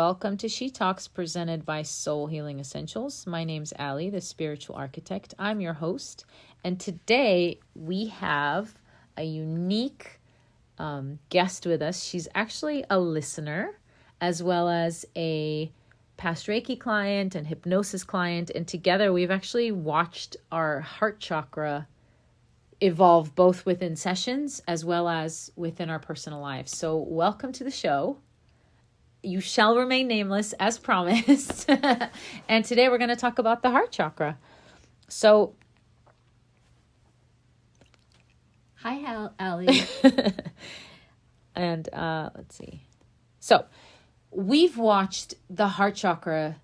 welcome to She Talks, presented by Soul Healing Essentials. My name's Allie, the spiritual architect. I'm your host, and today we have a unique guest with us. She's actually a listener, as well as a past Reiki client and hypnosis client, and together we've actually watched our heart chakra evolve both within sessions as well as within our personal lives. So welcome to the show. You shall remain nameless as promised. And today we're going to talk about the heart chakra. So, hi, Allie. And let's see. So, we've watched the heart chakra.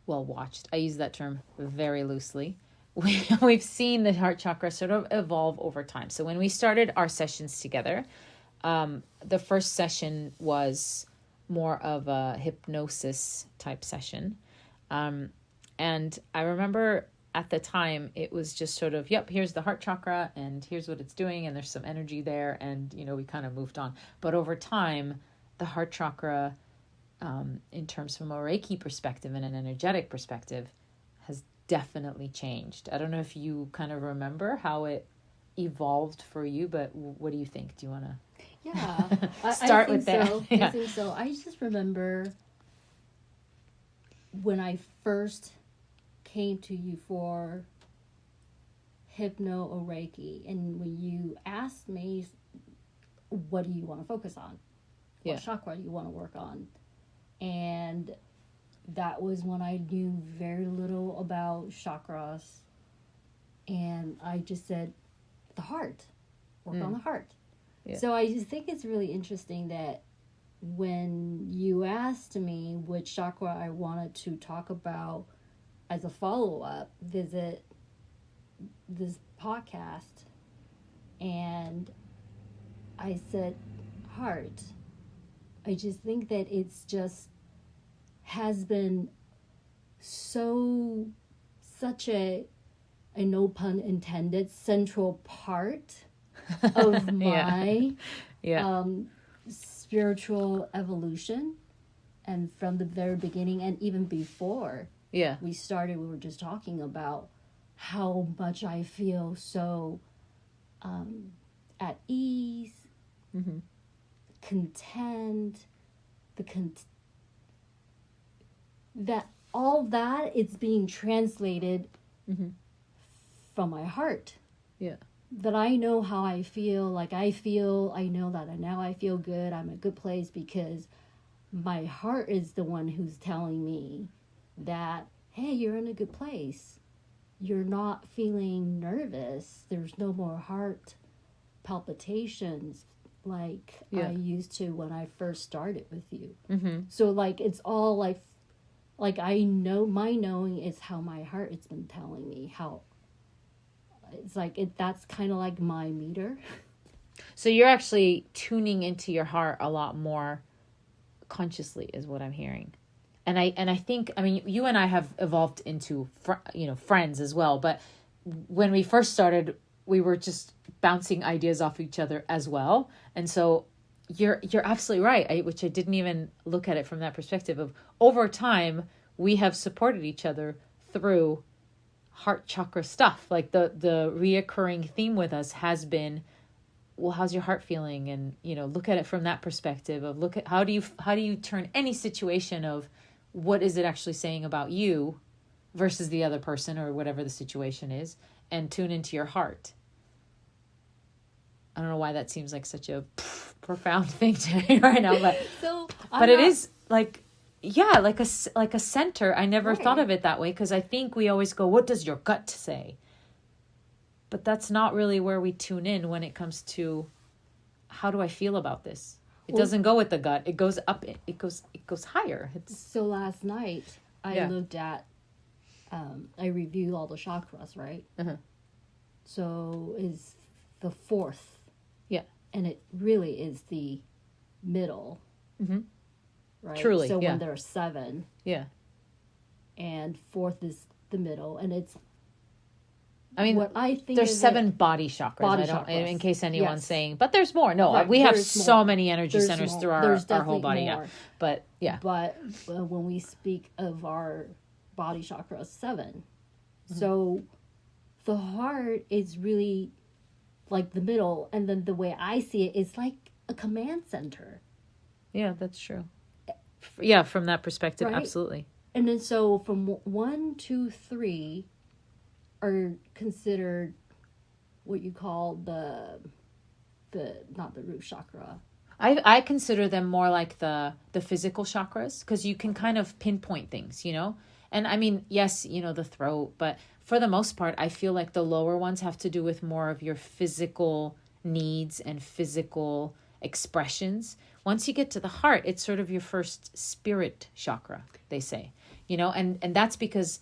Well, watched. I use that term very loosely. We've seen the heart chakra sort of evolve over time. So when we started our sessions together, the first session was more of a hypnosis type session. And I remember at the time it was just sort of, yep, here's the heart chakra and here's what it's doing. And there's some energy there. And, we kind of moved on. But over time, the heart chakra, in terms from a Reiki perspective and an energetic perspective, has definitely changed. I don't know if you kind of remember how it evolved for you, but what do you think? Do you want to start with that? I think so. I just remember when I first came to you for hypno or Reiki, and when you asked me, what do you want to focus on? What chakra do you want to work on? And that was when I knew very little about chakras. And I just said, the heart. Work on the heart. Yeah. So I just think it's really interesting that when you asked me which chakra I wanted to talk about as a follow-up, visit this podcast. And I said, heart. I just think that it's just has been such a no pun intended, central part of my spiritual evolution. And from the very beginning, and even before we started, we were just talking about how much I feel so at ease, content, that all that it's being translated from my heart. Yeah. That I know how I feel, I know that now I feel good, I'm in a good place because my heart is the one who's telling me that, hey, you're in a good place. You're not feeling nervous. There's no more heart palpitations like I used to when I first started with you. So it's all I know, my knowing is how my heart has been telling me how it's that's kind of like my meter. So you're actually tuning into your heart a lot more consciously is what I'm hearing. And I think, you and I have evolved into, friends as well. But when we first started, we were just bouncing ideas off each other as well. And so you're absolutely right, which I didn't even look at it from that perspective of over time, we have supported each other through heart chakra stuff. Like the reoccurring theme with us has been, well, how's your heart feeling? And, look at it from that perspective of look at how do you turn any situation of what is it actually saying about you versus the other person or whatever the situation is, and tune into your heart. I don't know why that seems like such a profound thing to me right now, but it is like a center. I never thought of it that way because I think we always go, what does your gut say? But that's not really where we tune in when it comes to how do I feel about this? It doesn't go with the gut. It goes up. It goes higher. So last night I looked at, I reviewed all the chakras, right? So is the fourth. Yeah. And it really is the middle. Right? Truly, so when there are 7. Yeah. And fourth is the middle. And it's I mean, what I think there's of 7 body chakras. Body I don't, chakras. in case anyone's Yes. saying, but there's more. No, Right, we have there's so more. many energy There's centers more. through There's our whole definitely body. more. Yeah. But yeah. But when we speak of our body chakra 7, Mm-hmm. so the heart is really like the middle, and then the way I see it is like a command center. Yeah, that's true. Yeah, from that perspective, Right? absolutely. And then so from 1, 2, 3 are considered what you call the not the root chakra. I consider them more like the physical chakras, because you can kind of pinpoint things, you know? And I mean, yes, you know, the throat, but for the most part, I feel like the lower ones have to do with more of your physical needs and physical expressions. Once you get to the heart, it's sort of your first spirit chakra, they say, you know, and that's because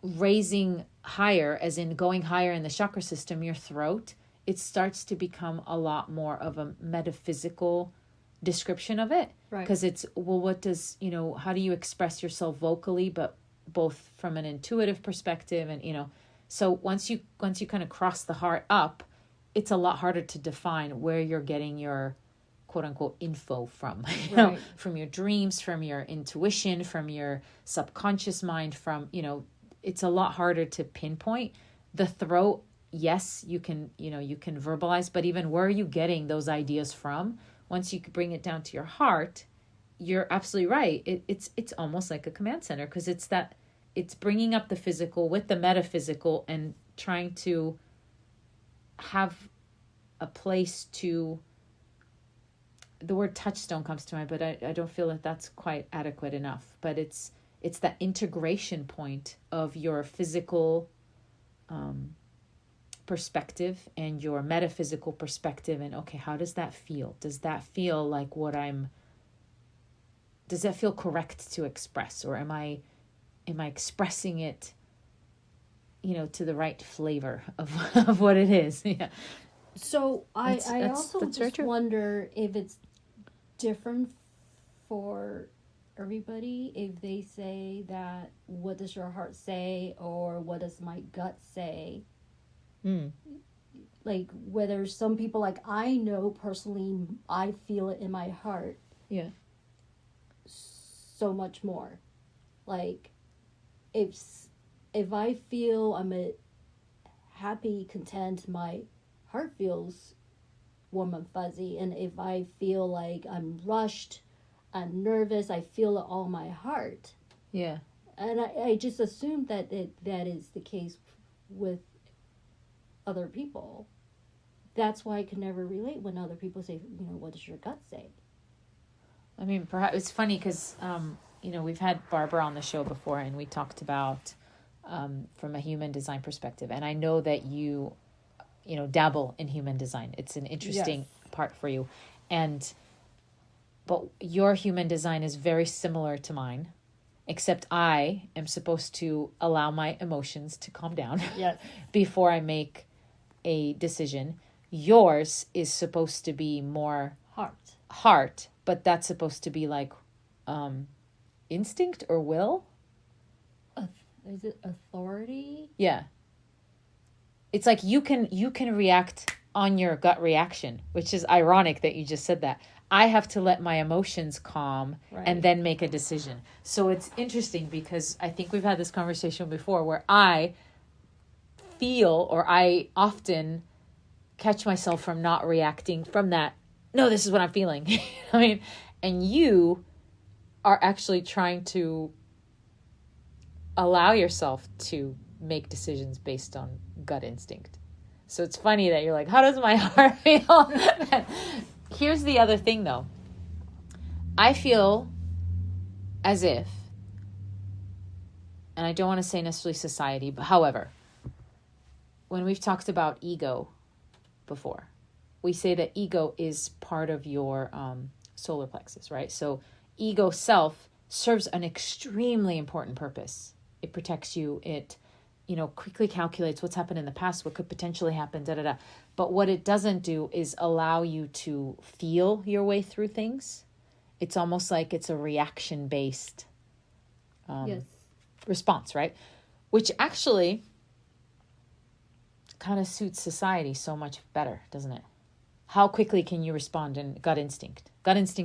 raising higher, as in going higher in the chakra system, your throat, it starts to become a lot more of a metaphysical description of it. Right. Because it's, well, what does, you know, how do you express yourself vocally, but both from an intuitive perspective and, you know, so once you kind of cross the heart up, it's a lot harder to define where you're getting your quote unquote info from, you know, Right. from your dreams, from your intuition, from your subconscious mind, from, you know, it's a lot harder to pinpoint. The throat, yes, you can verbalize, but even where are you getting those ideas from? Once you bring it down to your heart, you're absolutely right. It's almost like a command center, because it's bringing up the physical with the metaphysical and trying to have a place to, the word touchstone comes to mind, but I don't feel that that's quite adequate enough. But it's that integration point of your physical perspective and your metaphysical perspective, and okay, how does that feel? Does that feel like does that feel correct to express, or am I expressing it, you know, to the right flavor of what it is? Yeah. So I also that's very just true. wonder if it's different for everybody, if they say that, what does your heart say, or what does my gut say? Like, whether some people, like, I know personally, I feel it in my heart. Yeah. So much more. Like, if I feel I'm happy, content, my heart feels warm and fuzzy. And if I feel like I'm rushed, I'm nervous, I feel it all in my heart. Yeah. And I just assume that that is the case with other people. That's why I can never relate when other people say, you know, what does your gut say? I mean, perhaps it's funny because, you know, we've had Barbara on the show before, and we talked about from a human design perspective. And I know that you know, dabble in human design. It's an interesting part for you. But your human design is very similar to mine, except I am supposed to allow my emotions to calm down before I make a decision. Yours is supposed to be more heart, but that's supposed to be like instinct or will. Is it authority? Yeah. It's like you can react on your gut reaction, which is ironic that you just said that. I have to let my emotions calm and then make a decision. So it's interesting because I think we've had this conversation before where I feel, or I often catch myself from not reacting from that, no, this is what I'm feeling. I mean, and you are actually trying to allow yourself to make decisions based on gut instinct. So it's funny that you're like, how does my heart feel? Here's the other thing, though. I feel as if, and I don't want to say necessarily society, but however, when we've talked about ego before, we say that ego is part of your solar plexus, right? So ego self serves an extremely important purpose. It protects you. It, you know, quickly calculates what's happened in the past, what could potentially happen, da-da-da. But what it doesn't do is allow you to feel your way through things. It's almost like it's a reaction-based response, right? Which actually, kind of suits society so much better, doesn't it? How quickly can you respond in gut instinct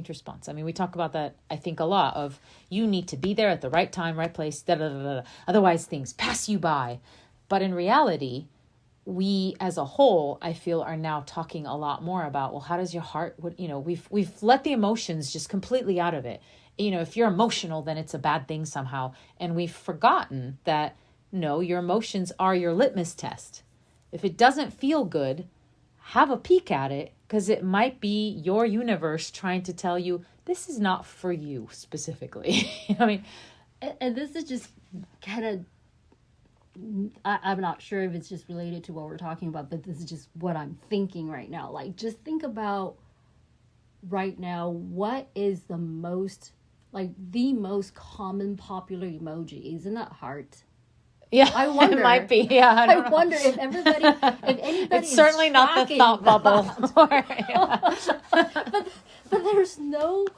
response? I mean, we talk about that, I think, a lot of you need to be there at the right time, right place, da da da da. Otherwise things pass you by. But in reality, we as a whole, I feel, are now talking a lot more about, well, how does your heart, we've let the emotions just completely out of it. If you're emotional, then it's a bad thing somehow. And we've forgotten that, no, your emotions are your litmus test. If it doesn't feel good, have a peek at it, because it might be your universe trying to tell you this is not for you specifically. I mean, and this is just kind of, I'm not sure if it's just related to what we're talking about, but this is just what I'm thinking right now. Like, just think about right now, what is the most common popular emoji? Isn't that heart? Yeah, I wonder. It might be. Yeah, I wonder if anybody. It's certainly not the thought bubble. But there's no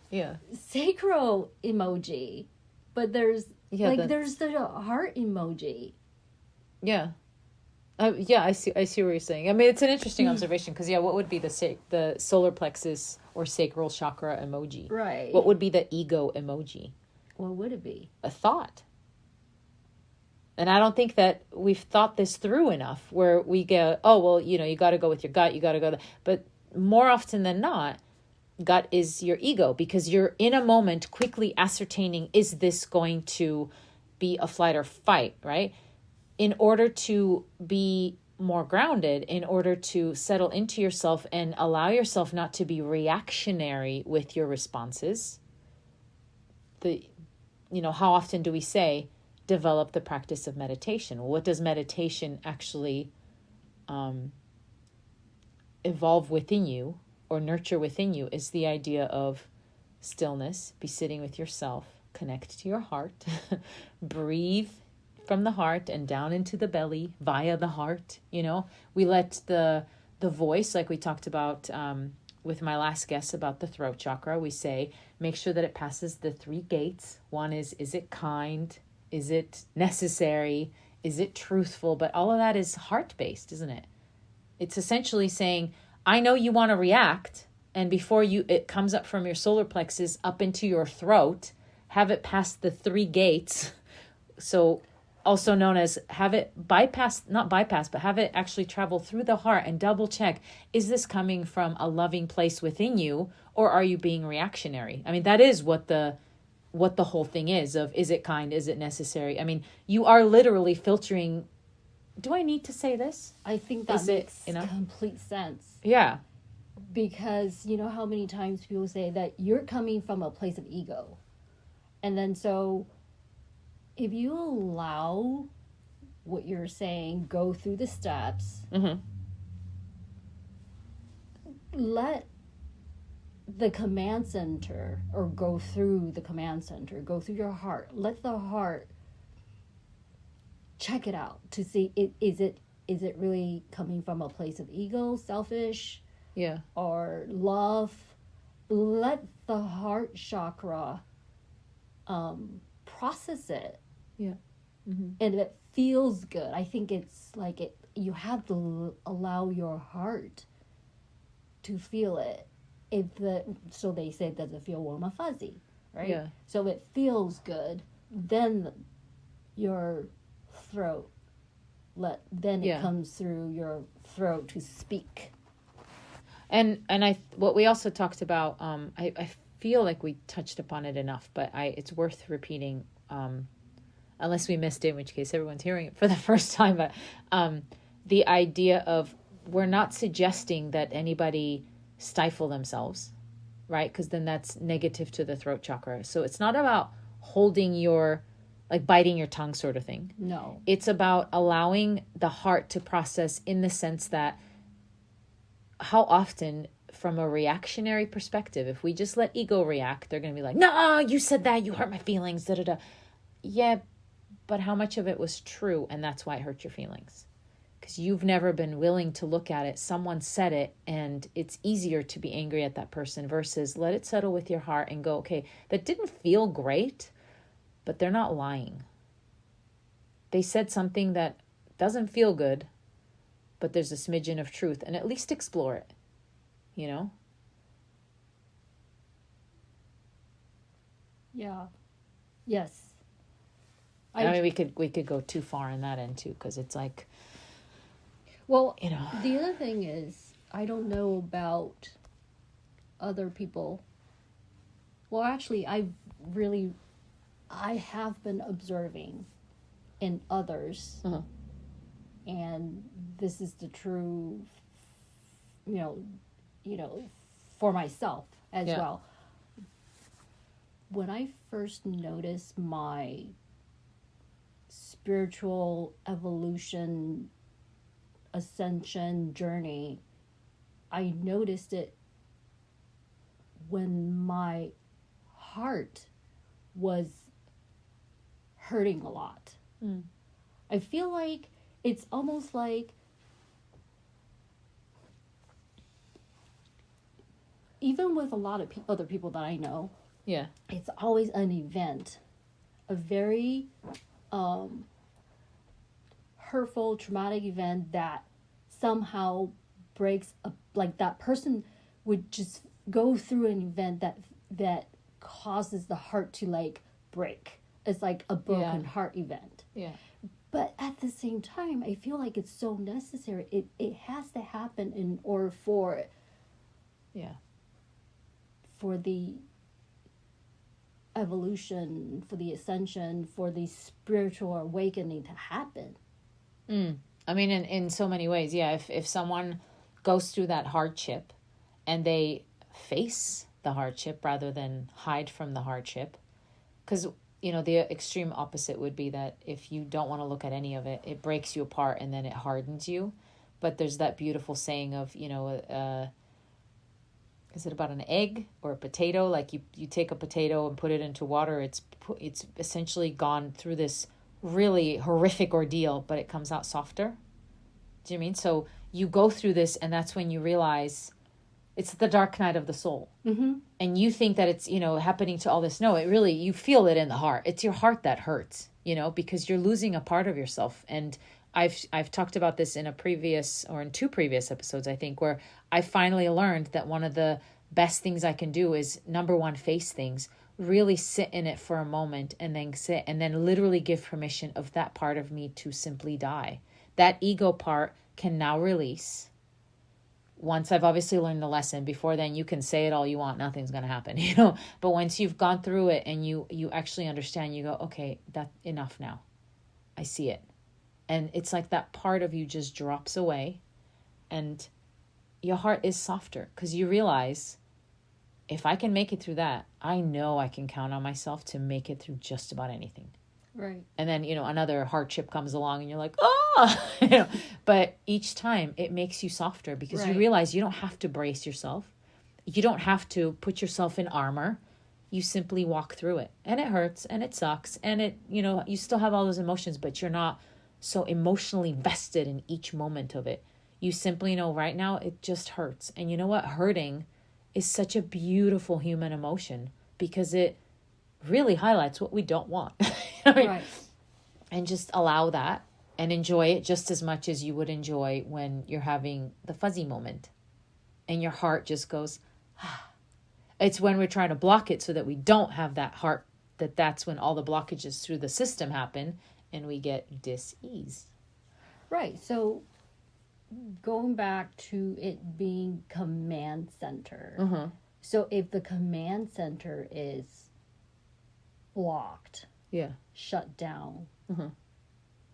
Yeah. sacral emoji, but there's there's the heart emoji. Yeah. I see what you're saying. I mean, it's an interesting observation because, what would be the solar plexus or sacral chakra emoji? Right. What would be the ego emoji? What would it be? A thought. And I don't think that we've thought this through enough where we go, oh, well, you got to go with your gut. You got to go. But more often than not, gut is your ego, because you're in a moment quickly ascertaining, is this going to be a flight or fight, right? In order to be more grounded, in order to settle into yourself and allow yourself not to be reactionary with your responses. How often do we say, develop the practice of meditation? Well, what does meditation actually evolve within you or nurture within you? Is the idea of stillness, be sitting with yourself, connect to your heart, breathe from the heart and down into the belly via the heart. We let the voice, like we talked about with my last guest about the throat chakra, we say, make sure that it passes the 3 gates. One is it kind? Is it necessary? Is it truthful? But all of that is heart-based, isn't it? It's essentially saying, I know you want to react, and before it comes up from your solar plexus up into your throat, have it pass the 3 gates. So also known as have it have it actually travel through the heart and double check, is this coming from a loving place within you, or are you being reactionary? I mean, that is what the whole thing is it kind? Is it necessary? I mean, you are literally filtering. Do I need to say this? I think that makes complete sense. Yeah. Because you know how many times people say that you're coming from a place of ego. And then so if you allow what you're saying go through the steps, let the command center, or go through the command center, go through your heart. Let the heart check it out to see is it really coming from a place of ego, selfish, or love. Let the heart chakra process it. And if it feels good, I think it's like you have to allow your heart to feel it. So they say, does it feel warm or fuzzy, right? Yeah. So it feels good, then your throat, it comes through your throat to speak. And what we also talked about, I feel like we touched upon it enough, but it's worth repeating, unless we missed it, in which case everyone's hearing it for the first time. But the idea of, we're not suggesting that anybody stifle themselves, right? Because then that's negative to the throat chakra. So it's not about holding biting your tongue sort of thing. No. It's about allowing the heart to process, in the sense that how often, from a reactionary perspective, if we just let ego react, they're going to be like, no, you said that, you hurt my feelings, da da da. Yeah, but how much of it was true, and that's why it hurt your feelings? Because you've never been willing to look at it. Someone said it, and it's easier to be angry at that person versus let it settle with your heart and go, okay, that didn't feel great, but they're not lying. They said something that doesn't feel good, but there's a smidgen of truth, and at least explore it, you know? Yeah. Yes. I mean, we could go too far in that end too, because it's like, well, you know. The other thing is, I don't know about other people. Well, actually, I have been observing in others, and this is the true, you know, for myself as well. When I first noticed my spiritual evolution, ascension journey, I noticed it when my heart was hurting a lot. I feel like it's almost like, even with a lot of other people that I know, it's always an event, a very hurtful, traumatic event that somehow breaks up. Like that person would just go through an event that causes the heart to like break. It's like a broken heart event. But at the same time, I feel like it's so necessary. It has to happen in order for the evolution, for the ascension, for the spiritual awakening to happen. I mean, in so many ways, if someone goes through that hardship and they face the hardship rather than hide from the hardship, because, you know, the extreme opposite would be that if you don't want to look at any of it, it breaks you apart and then it hardens you. But there's that beautiful saying of, you know, is it about an egg or a potato? Like you take a potato and put it into water. It's essentially gone through this really horrific ordeal, but it comes out softer. Do you mean? So you go through this, and that's when you realize it's the dark night of the soul. And you think that it's, you know, happening to all this. No, it really, you feel it in the heart. It's your heart that hurts, you know, because you're losing a part of yourself. And I've talked about this in in 2 previous episodes, I think, where I finally learned that one of the best things I can do is, number one, face things, really sit in it for a moment, and then literally give permission of that part of me to simply die. That ego part can now release. Once I've obviously learned the lesson. Before then, you can say it all you want, nothing's going to happen, you know. But once you've gone through it and you actually understand, you go, okay, that's enough now. I see it. And it's like that part of you just drops away, and your heart is softer because you realize, if I can make it through that, I know I can count on myself to make it through just about anything. Right. And then, you know, another hardship comes along and you're like, oh, you know, but each time it makes you softer because you realize you don't have to brace yourself. You don't have to put yourself in armor. You simply walk through it, and it hurts and it sucks. And it, you know, you still have all those emotions, but you're not so emotionally vested in each moment of it. You simply know right now it just hurts. And you know what? Hurting is such a beautiful human emotion because it really highlights what we don't want. Right. And just allow that and enjoy it just as much as you would enjoy when you're having the fuzzy moment and your heart just goes, ah. It's when we're trying to block it so that we don't have that heart, that's when all the blockages through the system happen and we get dis-ease. Right. So going back to it being command center. So if the command center is blocked, shut down,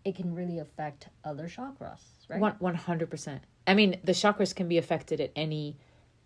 it can really affect other chakras, right? 100%. I mean, the chakras can be affected at any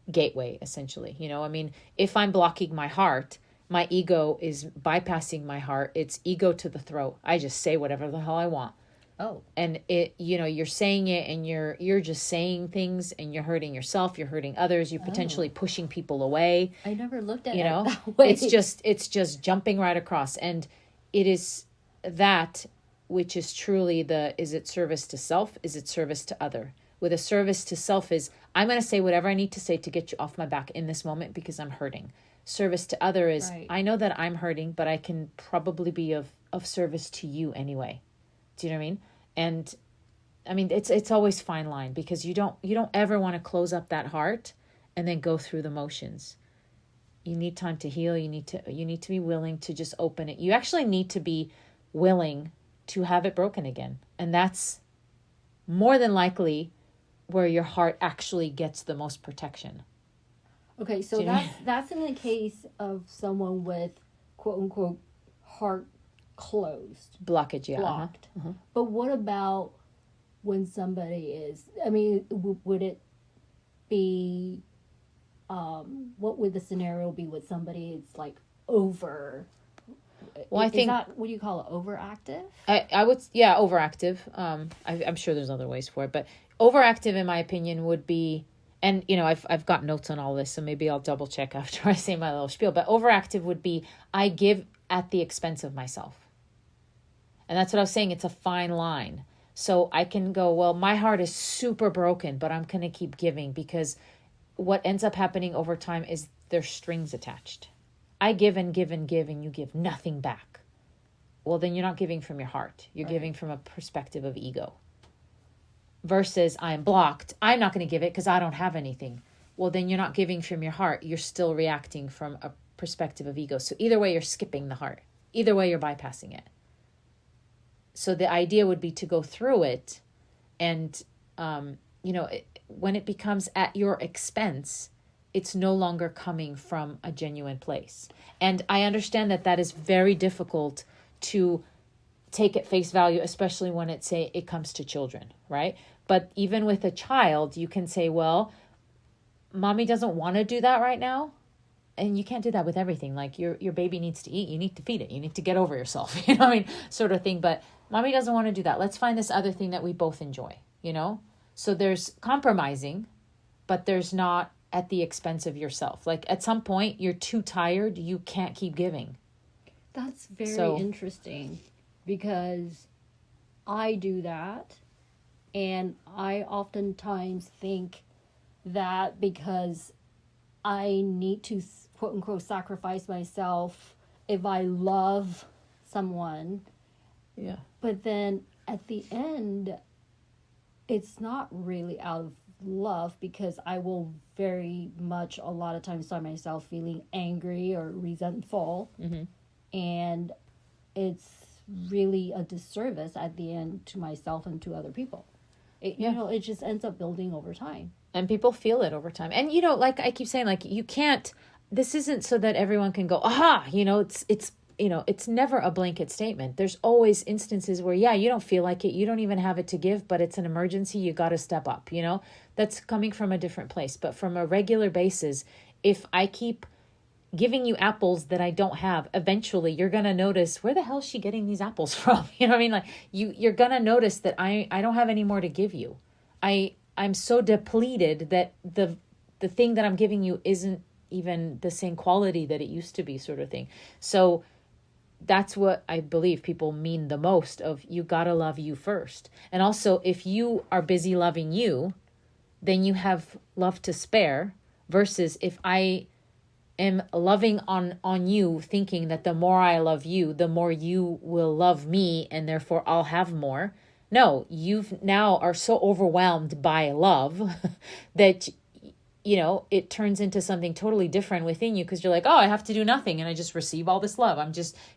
gateway, essentially. You know, I mean, if I'm blocking my heart, my ego is bypassing my heart. It's ego to the throat. I just say whatever the hell I want. Oh. And it, you know, you're saying it and you're just saying things and you're hurting yourself, you're hurting others, you're potentially pushing people away. I never looked at it that way. It's just jumping right across. And it is that which is truly is it service to self? Is it service to other? With a service to self is, I'm going to say whatever I need to say to get you off my back in this moment because I'm hurting. Service to other is, I know that I'm hurting, but I can probably be of service to you anyway. Do you know what I mean? And I mean, it's always fine line, because you don't ever want to close up that heart and then go through the motions. You need time to heal. You need to be willing to just open it. You actually need to be willing to have it broken again. And that's more than likely where your heart actually gets the most protection. Okay, so that's in the case of someone with quote unquote heart closed. Blockage, yeah. Blocked. But what about when somebody is, I mean, would it be, what would the scenario be with somebody it's like over? Well, I think, that, what do you call it, overactive? I would, yeah, overactive. I'm sure there's other ways for it, but overactive, in my opinion, would be, and you know, I've got notes on all this, so maybe I'll double check after I say my little spiel. But overactive would be, I give at the expense of myself, and that's what I was saying. It's a fine line. So I can go, well, my heart is super broken, but I'm going to keep giving, because what ends up happening over time is there's strings attached. I give and give and give, and you give nothing back. Well, then you're not giving from your heart. You're giving from a perspective of ego. Versus I'm blocked. I'm not going to give it because I don't have anything. Well, then you're not giving from your heart. You're still reacting from a perspective of ego. So either way, you're skipping the heart. Either way, you're bypassing it. So the idea would be to go through it, and, when it becomes at your expense, it's no longer coming from a genuine place. And I understand that is very difficult to take at face value, especially when it comes to children, right? But even with a child, you can say, well, mommy doesn't want to do that right now. And you can't do that with everything. Like your baby needs to eat. You need to feed it. You need to get over yourself, sort of thing. But mommy doesn't want to do that. Let's find this other thing that we both enjoy, So there's compromising, but there's not at the expense of yourself. Like at some point, you're too tired. You can't keep giving. That's very interesting, because I do that. And I oftentimes think that because I need to, quote unquote, sacrifice myself if I love someone. Yeah. But then at the end, it's not really out of love, because I will very much a lot of times find myself feeling angry or resentful. Mm-hmm. And it's really a disservice at the end to myself and to other people. It just ends up building over time. And people feel it over time. And, like I keep saying, like, you can't, this isn't so that everyone can go, aha, it's never a blanket statement. There's always instances where, you don't feel like it. You don't even have it to give, but it's an emergency. You got to step up, that's coming from a different place. But from a regular basis, if I keep giving you apples that I don't have, eventually you're going to notice, where the hell is she getting these apples from? You know what I mean? Like you're going to notice that I don't have any more to give you. I'm so depleted that the thing that I'm giving you isn't even the same quality that it used to be, sort of thing. So that's what I believe people mean the most of, you got to love you first. And also, if you are busy loving you, then you have love to spare, versus if I am loving on you, thinking that the more I love you, the more you will love me, and therefore I'll have more. No, you've now are so overwhelmed by love that, it turns into something totally different within you, because you're like, oh, I have to do nothing and I just receive all this love.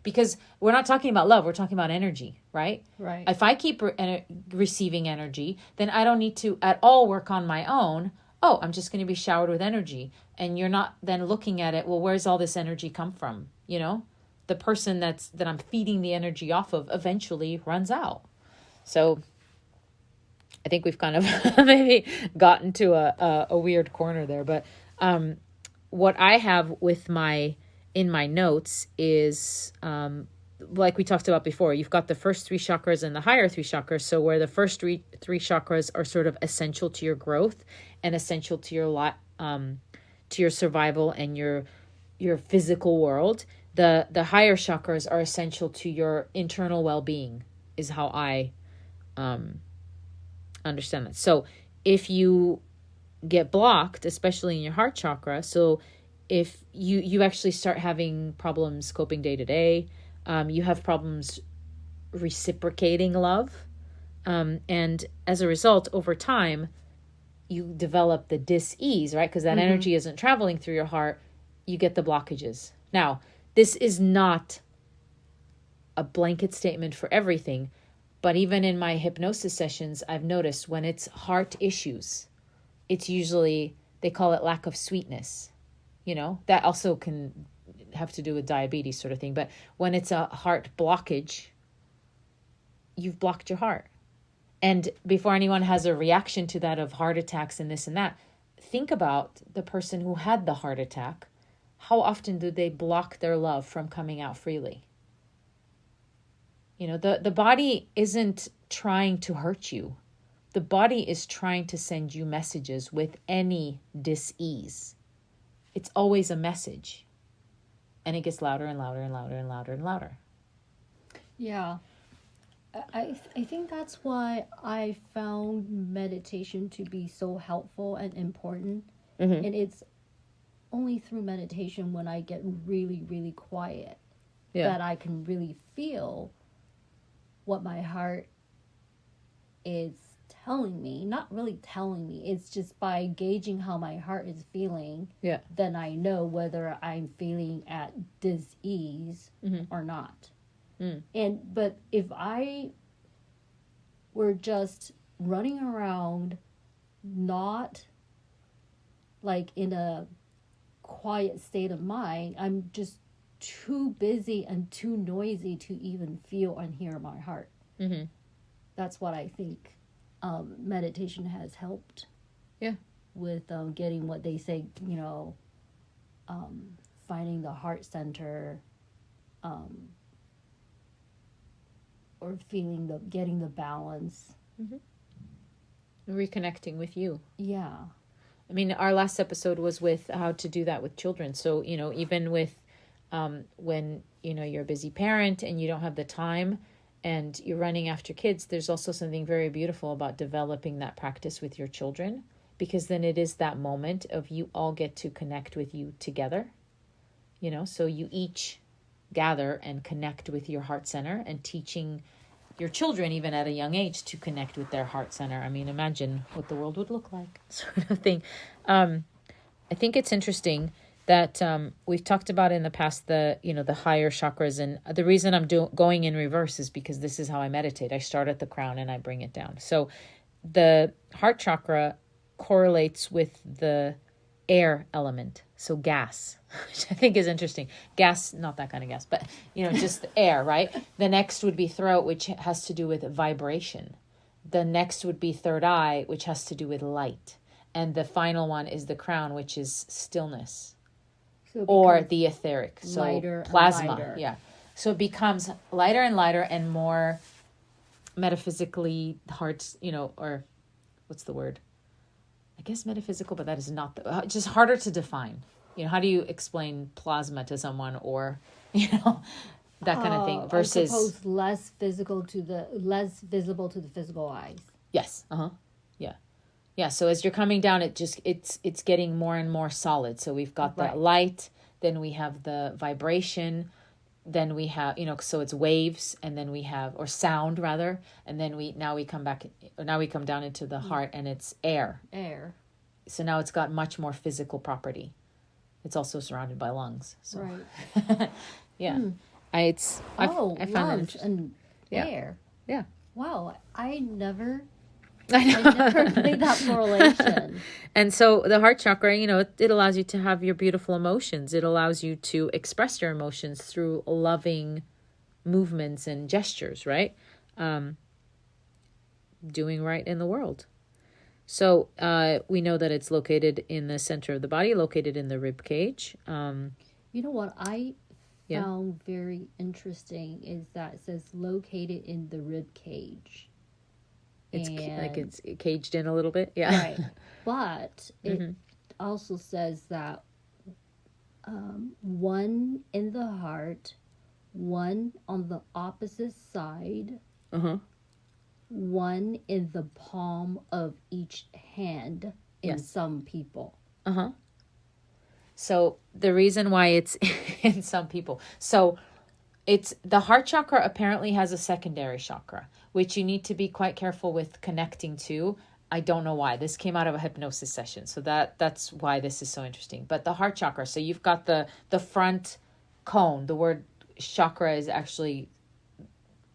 Because we're not talking about love, we're talking about energy, right? Right. If I keep receiving energy, then I don't need to at all work on my own. Oh, I'm just going to be showered with energy. And you're not then looking at it, well, where's all this energy come from? The person that I'm feeding the energy off of eventually runs out. So I think we've kind of maybe gotten to a weird corner there. But what I have in my notes is, like we talked about before, you've got the first 3 chakras and the higher 3 chakras. So where the first three chakras are sort of essential to your growth and essential to your survival and your physical world, the higher chakras are essential to your internal well-being, is how I understand that. So if you get blocked, especially in your heart chakra, so if you actually start having problems coping day to day, you have problems reciprocating love, And as a result, over time, you develop the dis-ease, right? Because that energy isn't traveling through your heart. You get the blockages. Now, this is not a blanket statement for everything, but even in my hypnosis sessions, I've noticed when it's heart issues, it's usually, they call it lack of sweetness. That also can have to do with diabetes sort of thing. But when it's a heart blockage, you've blocked your heart. And before anyone has a reaction to that of heart attacks and this and that, think about the person who had the heart attack. How often do they block their love from coming out freely? The body isn't trying to hurt you. The body is trying to send you messages with any dis-ease. It's always a message. And it gets louder and louder and louder and louder and louder. Yeah. I think that's why I found meditation to be so helpful and important. And it's only through meditation when I get really, really quiet that I can really feel what my heart is telling me. Not really telling me. It's just by gauging how my heart is feeling. Yeah. Then I know whether I'm feeling at dis-ease or not. But if I were just running around, not like in a quiet state of mind, I'm just too busy and too noisy to even feel and hear my heart. That's what I think meditation has helped. Yeah. With getting what they say, finding the heart center, or getting the balance. Reconnecting with you. Yeah. I mean, our last episode was with how to do that with children. So, even with when, you're a busy parent and you don't have the time and you're running after kids, there's also something very beautiful about developing that practice with your children, because then it is that moment of you all get to connect with you together. So you each gather and connect with your heart center, and teaching your children, even at a young age, to connect with their heart center. I mean, imagine what the world would look like, sort of thing. I think it's interesting that we've talked about in the past the higher chakras, and the reason I'm going in reverse is because this is how I meditate. I start at the crown and I bring it down. So the heart chakra correlates with the air element, so gas, which I think is interesting. Gas, not that kind of gas, but just air, right? The next would be throat, which has to do with vibration. The next would be third eye, which has to do with light. And the final one is the crown, which is stillness, or the etheric, so lighter plasma. and lighter. Yeah. So it becomes lighter and lighter and more metaphysically hard, or what's the word? I guess metaphysical, but that is not just harder to define. How do you explain plasma to someone, or that kind of thing, versus I suppose less visible to the physical eyes. Yes. Yeah. So as you're coming down, it's getting more and more solid. So we've got the light, then we have the vibration, then we have, so it's waves, and then we have, or sound rather, and then we come down into the heart, and it's air. So now it's got much more physical property. It's also surrounded by lungs. So. Right. Yeah. I found lungs it and air. Yeah. Wow, I never I never made that correlation. And so the heart chakra, it allows you to have your beautiful emotions. It allows you to express your emotions through loving movements and gestures, right? Doing right in the world. So we know that it's located in the center of the body, located in the rib cage. You know what I found very interesting is that it says located in the rib cage. It's it's caged in a little bit. Yeah. Right. But it also says that one in the heart, one on the opposite side, one in the palm of each hand in some people. So the reason why it's in some people. So It's the heart chakra apparently has a secondary chakra, which you need to be quite careful with connecting to. I don't know why. This came out of a hypnosis session. So that's why this is so interesting. But the heart chakra, so you've got the front cone. The word chakra is actually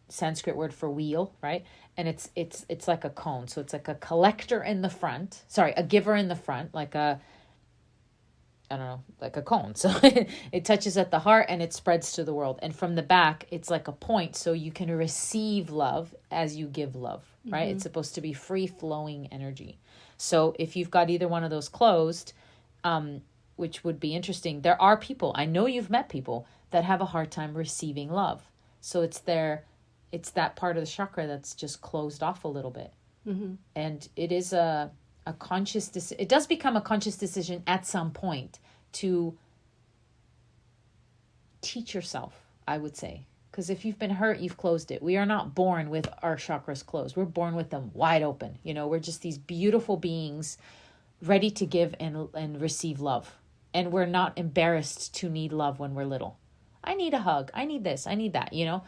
Sanskrit word for wheel, right? And it's like a cone. So it's like a collector in the front. Sorry, a giver in the front, like a cone. So it touches at the heart and it spreads to the world. And from the back, it's like a point. So you can receive love as you give love, right? It's supposed to be free flowing energy. So if you've got either one of those closed, which would be interesting, there are people, I know you've met people that have a hard time receiving love. So it's that part of the chakra that's just closed off a little bit. And it is a conscious it does become a conscious decision at some point to teach yourself, I would say, because if you've been hurt, you've closed it. We are not born with our chakras closed. We're born with them wide open. We're just these beautiful beings ready to give and receive love, and we're not embarrassed to need love when we're little. I need a hug, I need this, I need that. You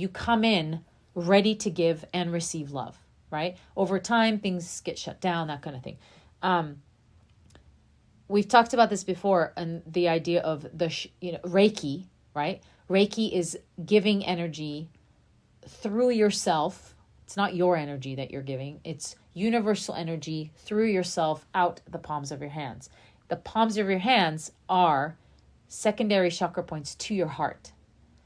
come in ready to give and receive love. Right? Over time, things get shut down, that kind of thing. We've talked about this before, and the idea of the Reiki, right? Reiki is giving energy through yourself. It's not your energy that you're giving. It's universal energy through yourself out the palms of your hands. The palms of your hands are secondary chakra points to your heart.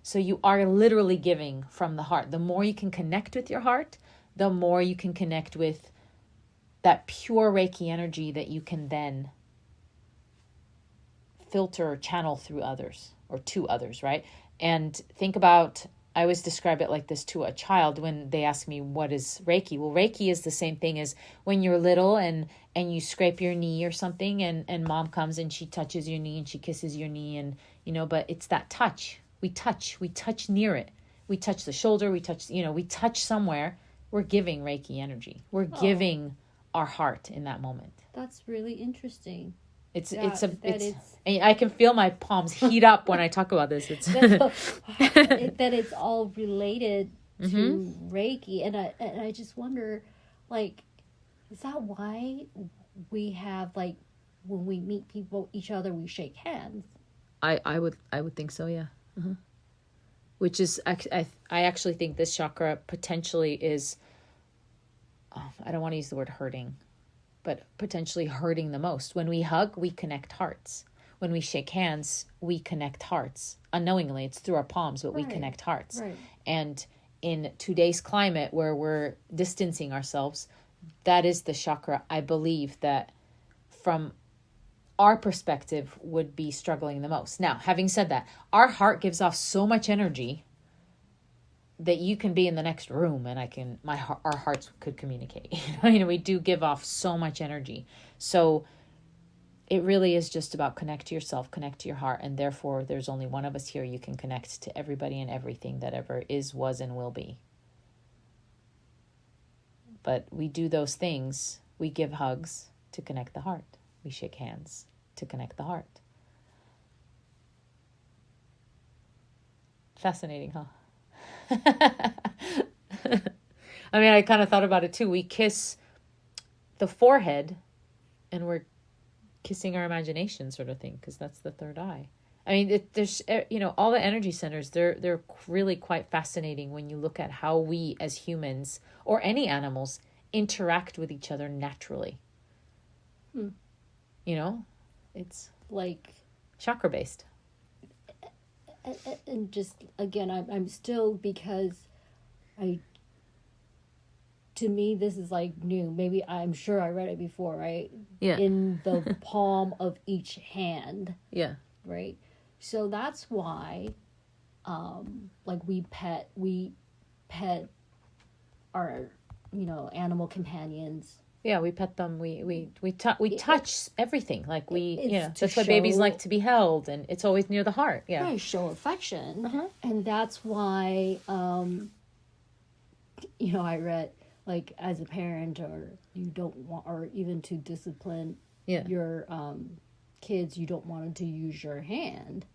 So you are literally giving from the heart. The more you can connect with your heart, the more you can connect with that pure Reiki energy that you can then filter or channel through others or to others, right? And think about, I always describe it like this to a child when they ask me, what is Reiki? Well, Reiki is the same thing as when you're little and you scrape your knee or something and mom comes and she touches your knee and she kisses your knee and, but it's that touch. We touch near it. We touch the shoulder, we touch somewhere. We're giving Reiki energy. We're giving our heart in that moment. That's really interesting. And I can feel my palms heat up when I talk about this. That it's all related to Reiki, and I just wonder, is that why we have when we meet each other, we shake hands? I would think so, yeah. Which is, I actually think this chakra potentially is, I don't want to use the word hurting, but potentially hurting the most. When we hug, we connect hearts. When we shake hands, we connect hearts. Unknowingly, it's through our palms, but we connect hearts. Right. And in today's climate where we're distancing ourselves, that is the chakra, I believe, that from our perspective would be struggling the most. Now, having said that, our heart gives off so much energy that you can be in the next room and our hearts could communicate. We do give off so much energy. So it really is just about connect to yourself, connect to your heart. And therefore there's only one of us here. You can connect to everybody and everything that ever is, was, and will be. But we do those things. We give hugs to connect the heart. We shake hands to connect the heart. Fascinating, huh? I kind of thought about it too. We kiss the forehead and we're kissing our imagination sort of thing, because that's the third eye. There's, all the energy centers, they're really quite fascinating when you look at how we as humans or any animals interact with each other naturally. It's chakra based. And just again, I'm still, because to me this is new. Maybe I'm sure I read it before, right? Yeah. In the palm of each hand. Yeah. Right. So that's why, we pet our animal companions. Yeah, we pet them. We touch everything. That's why show, babies like to be held, and it's always near the heart. Yeah, right, show affection, and that's why I read as a parent, or you don't want, or even to discipline your kids, you don't want them to use your hand.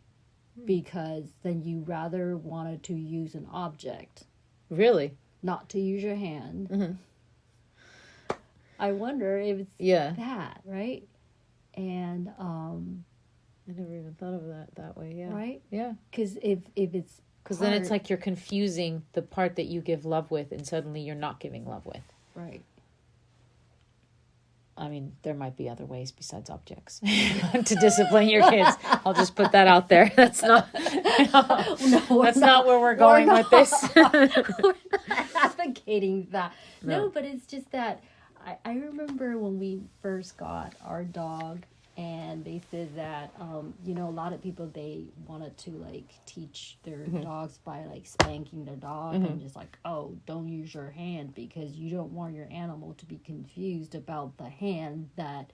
because then you rather wanted to use an object, Really? not to use your hand. Mm-hmm. I wonder if it's Yeah. that, right? And I never even thought of that way. Yeah. right? Yeah. Because if it's Because then it's like you're confusing the part that you give love with, and suddenly you're not giving love with. right. I mean, there might be other ways besides objects to discipline your kids. I'll just put that out there. That's not, that's not where we're going with this. We're not advocating that. No, but it's just that I remember when we first got our dog, and they said that a lot of people, they wanted to like teach their dogs by like spanking their dog and just like, oh, don't use your hand because you don't want your animal to be confused about the hand that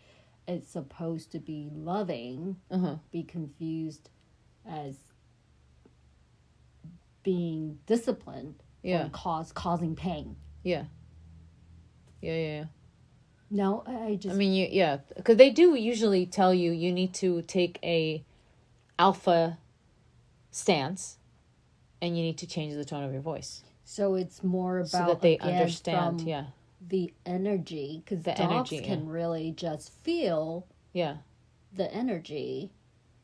it's supposed to be loving, be confused as being disciplined or causing pain. Yeah. No, I mean, because they do usually tell you need to take a alpha stance, and you need to change the tone of your voice. So it's more about so that they understand. From the energy, because dogs can really just feel. Yeah. The energy.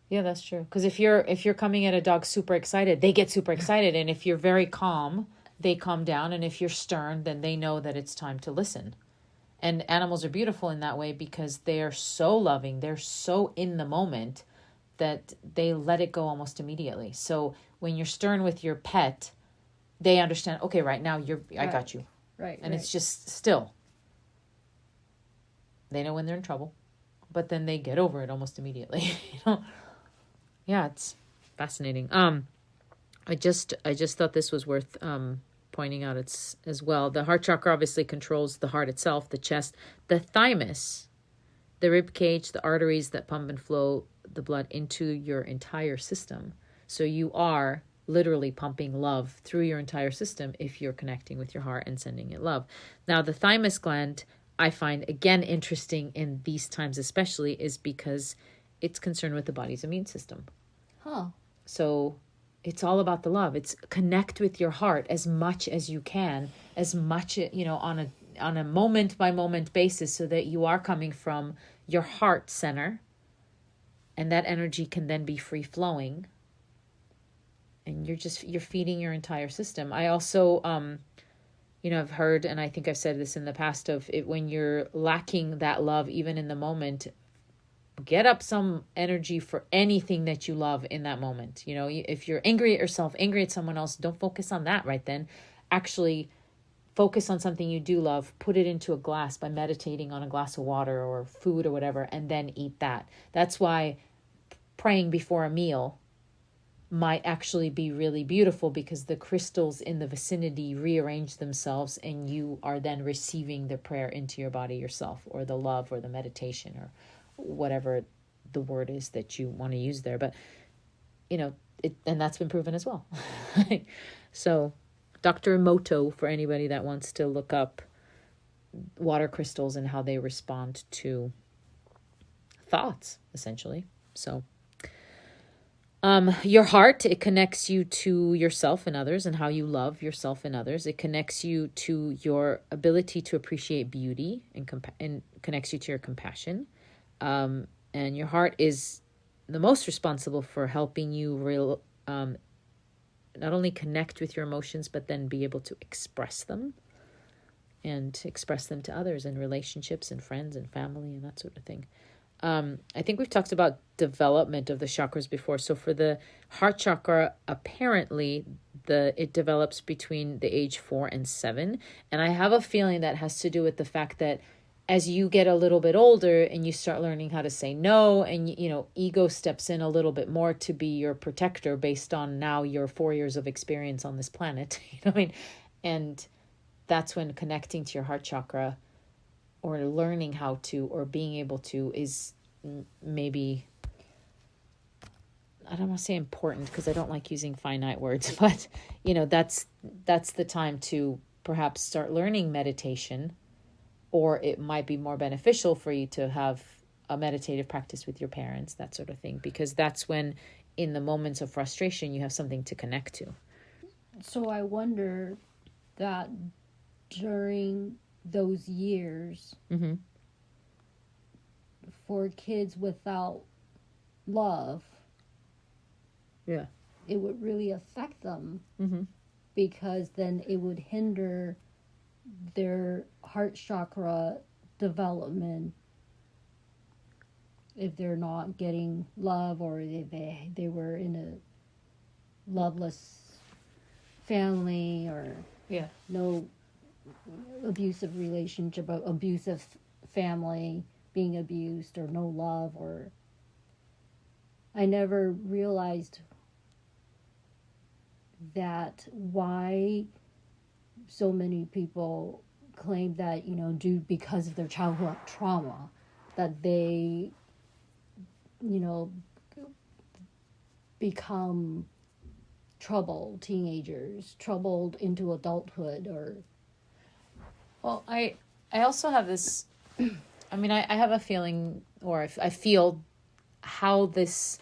Yeah, that's true. Because if you're coming at a dog super excited, they get super excited, and if you're very calm, they calm down, and if you're stern, then they know that it's time to listen. And animals are beautiful in that way because they are so loving, they're so in the moment that they let it go almost immediately. So when you're stern with your pet, they understand, okay, right now I got you. Right. And it's just still. They know when they're in trouble, but then they get over it almost immediately. Yeah, it's fascinating. I just thought this was worth pointing out as well. The heart chakra obviously controls the heart itself, the chest, the thymus, the rib cage, the arteries that pump and flow the blood into your entire system. So you are literally pumping love through your entire system if you're connecting with your heart and sending it love. Now, the thymus gland, I find, again, interesting in these times especially, is because it's concerned with the body's immune system. So it's all about the love. It's connect with your heart as much as you can, as much, on a moment by moment basis, so that you are coming from your heart center, and that energy can then be free flowing, and you're feeding your entire system. I also, I've heard, and I think I've said this in the past, of it, when you're lacking that love, even in the moment, get up some energy for anything that you love in that moment. If you're angry at yourself, angry at someone else, don't focus on that right then. Actually focus on something you do love, put it into a glass by meditating on a glass of water or food or whatever, and then eat that. That's why praying before a meal might actually be really beautiful, because the crystals in the vicinity rearrange themselves, and you are then receiving the prayer into your body yourself, or the love or the meditation or whatever the word is that you want to use there. But and that's been proven as well. So Dr. Emoto, for anybody that wants to look up water crystals and how they respond to thoughts, essentially. So your heart, it connects you to yourself and others, and how you love yourself and others. It connects you to your ability to appreciate beauty, and connects you to your compassion. And your heart is the most responsible for helping you not only connect with your emotions, but then be able to express them, and express them to others in relationships and friends and family and that sort of thing. I think we've talked about development of the chakras before. So for the heart chakra, apparently it develops between the age 4 and 7. And I have a feeling that has to do with the fact that as you get a little bit older and you start learning how to say no, and ego steps in a little bit more to be your protector based on now your 4 years of experience on this planet. And that's when connecting to your heart chakra, or learning how to, or being able to, is maybe, I don't want to say important because I don't like using finite words, but that's the time to perhaps start learning meditation. Or it might be more beneficial for you to have a meditative practice with your parents, that sort of thing, because that's when in the moments of frustration, you have something to connect to. So I wonder that during those years, Mm-hmm. for kids without love, Yeah. it would really affect them, Mm-hmm. because then it would hinder their heart chakra development if they're not getting love, or if they were in a loveless family, or Yeah. no abusive relationship, abusive family, being abused, or no love. Or I never realized that why so many people claim that, because of their childhood trauma, that they, become troubled teenagers, troubled into adulthood, or... Well, I also have this, I mean, I have a feeling, or I feel how this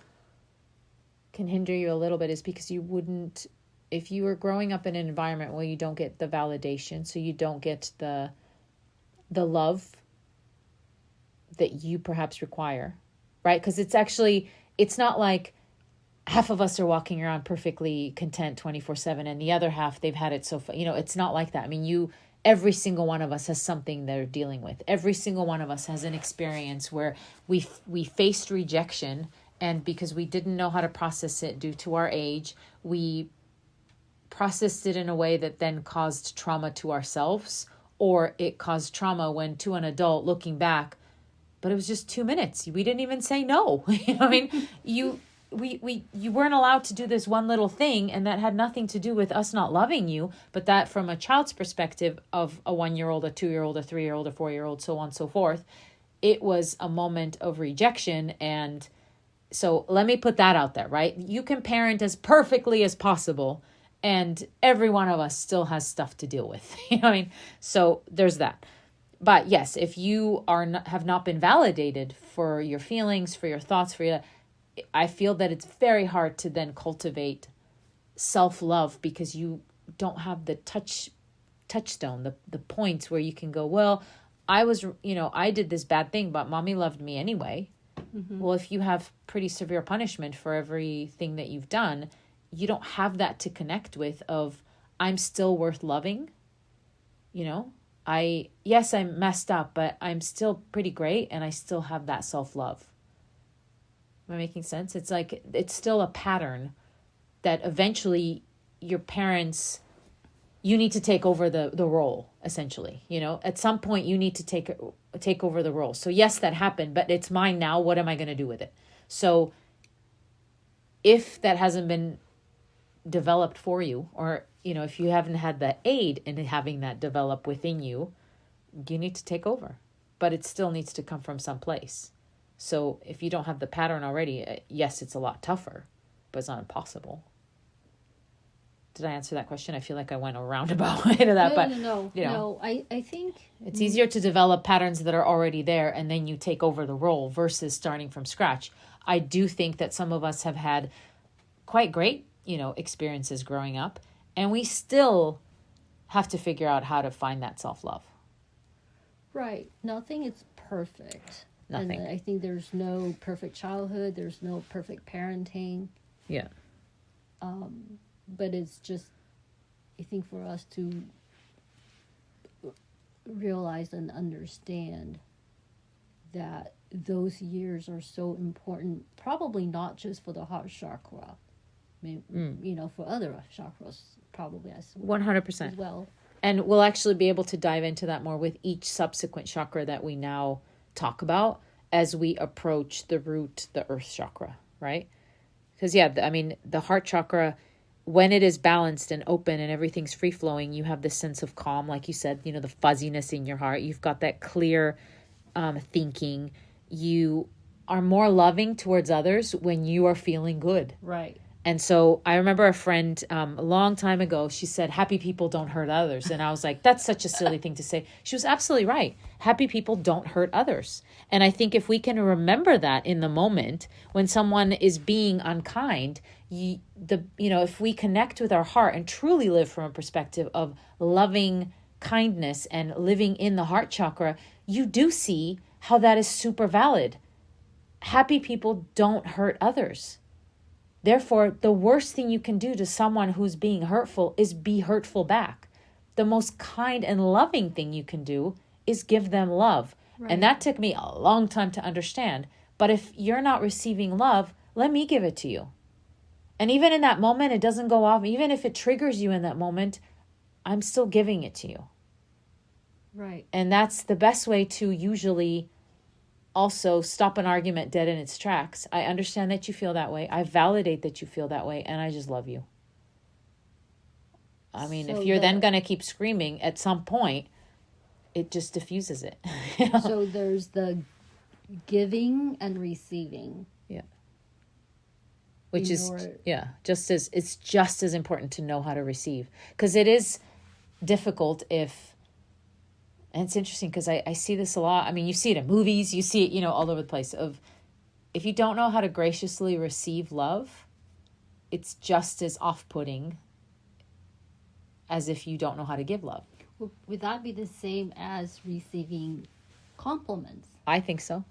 can hinder you a little bit is because you wouldn't, if you were growing up in an environment where you don't get the validation, so you don't get the love that you perhaps require, right? Because it's not like half of us are walking around perfectly content 24/7 and the other half, they've had it so far. It's not like that. I mean, every single one of us has something they're dealing with. Every single one of us has an experience where we faced rejection, and because we didn't know how to process it due to our age, we processed it in a way that then caused trauma to ourselves, or it caused trauma when to an adult looking back, but it was just 2 minutes. We didn't even say no. I mean, you weren't allowed to do this one little thing, and that had nothing to do with us not loving you, but that from a child's perspective of a 1-year-old, a 2-year-old, a 3-year-old, a 4-year-old, so on and so forth, it was a moment of rejection. And so let me put that out there, right? You can parent as perfectly as possible, and every one of us still has stuff to deal with. You know what I mean? So there's that. But yes, if you have not been validated for your feelings, for your thoughts, I feel that it's very hard to then cultivate self-love, because you don't have the touchstone, the points where you can go, well, I did this bad thing, but mommy loved me anyway. Mm-hmm. Well, if you have pretty severe punishment for everything that you've done, you don't have that to connect with of, I'm still worth loving. Yes, I'm messed up, but I'm still pretty great, and I still have that self-love. Am I making sense? It's like, it's still a pattern that eventually your parents, you need to take over the role, essentially. At some point you need to take over the role. So yes, that happened, but it's mine now. What am I going to do with it? So if that hasn't been developed for you, or, if you haven't had the aid in having that develop within you, you need to take over, but it still needs to come from someplace. So if you don't have the pattern already, yes, it's a lot tougher, but it's not impossible. Did I answer that question? I feel like I went a roundabout way to that, No, I think it's easier to develop patterns that are already there, and then you take over the role versus starting from scratch. I do think that some of us have had quite great, experiences growing up, and we still have to figure out how to find that self-love. Right. Nothing is perfect. Nothing. And I think there's no perfect childhood. There's no perfect parenting. Yeah. But it's just, I think, for us to realize and understand that those years are so important, probably not just for the heart chakra. I mean, for other chakras, probably as 100%. as well. And we'll actually be able to dive into that more with each subsequent chakra that we now talk about as we approach the root, the earth chakra, right? Because, the heart chakra, when it is balanced and open and everything's free-flowing, you have this sense of calm, like you said, the fuzziness in your heart. You've got that clear thinking. You are more loving towards others when you are feeling good. Right. And so I remember a friend a long time ago, she said, happy people don't hurt others. And I was like, that's such a silly thing to say. She was absolutely right. Happy people don't hurt others. And I think if we can remember that in the moment when someone is being unkind, if we connect with our heart and truly live from a perspective of loving kindness and living in the heart chakra, you do see how that is super valid. Happy people don't hurt others. Therefore, the worst thing you can do to someone who's being hurtful is be hurtful back. The most kind and loving thing you can do is give them love. Right. And that took me a long time to understand. But if you're not receiving love, let me give it to you. And even in that moment, it doesn't go off. Even if it triggers you in that moment, I'm still giving it to you. Right. And that's the best way to usually also stop an argument dead in its tracks. I understand that you feel that way. I validate that you feel that way. And I just love you. I mean, if you're then going to keep screaming at some point, it just diffuses it. So there's the giving and receiving. Yeah. Which is, it's just as important to know how to receive. Because it is difficult and it's interesting because I see this a lot. I mean, you see it in movies, you see it, all over the place. If you don't know how to graciously receive love, it's just as off-putting as if you don't know how to give love. Would that be the same as receiving compliments? I think so.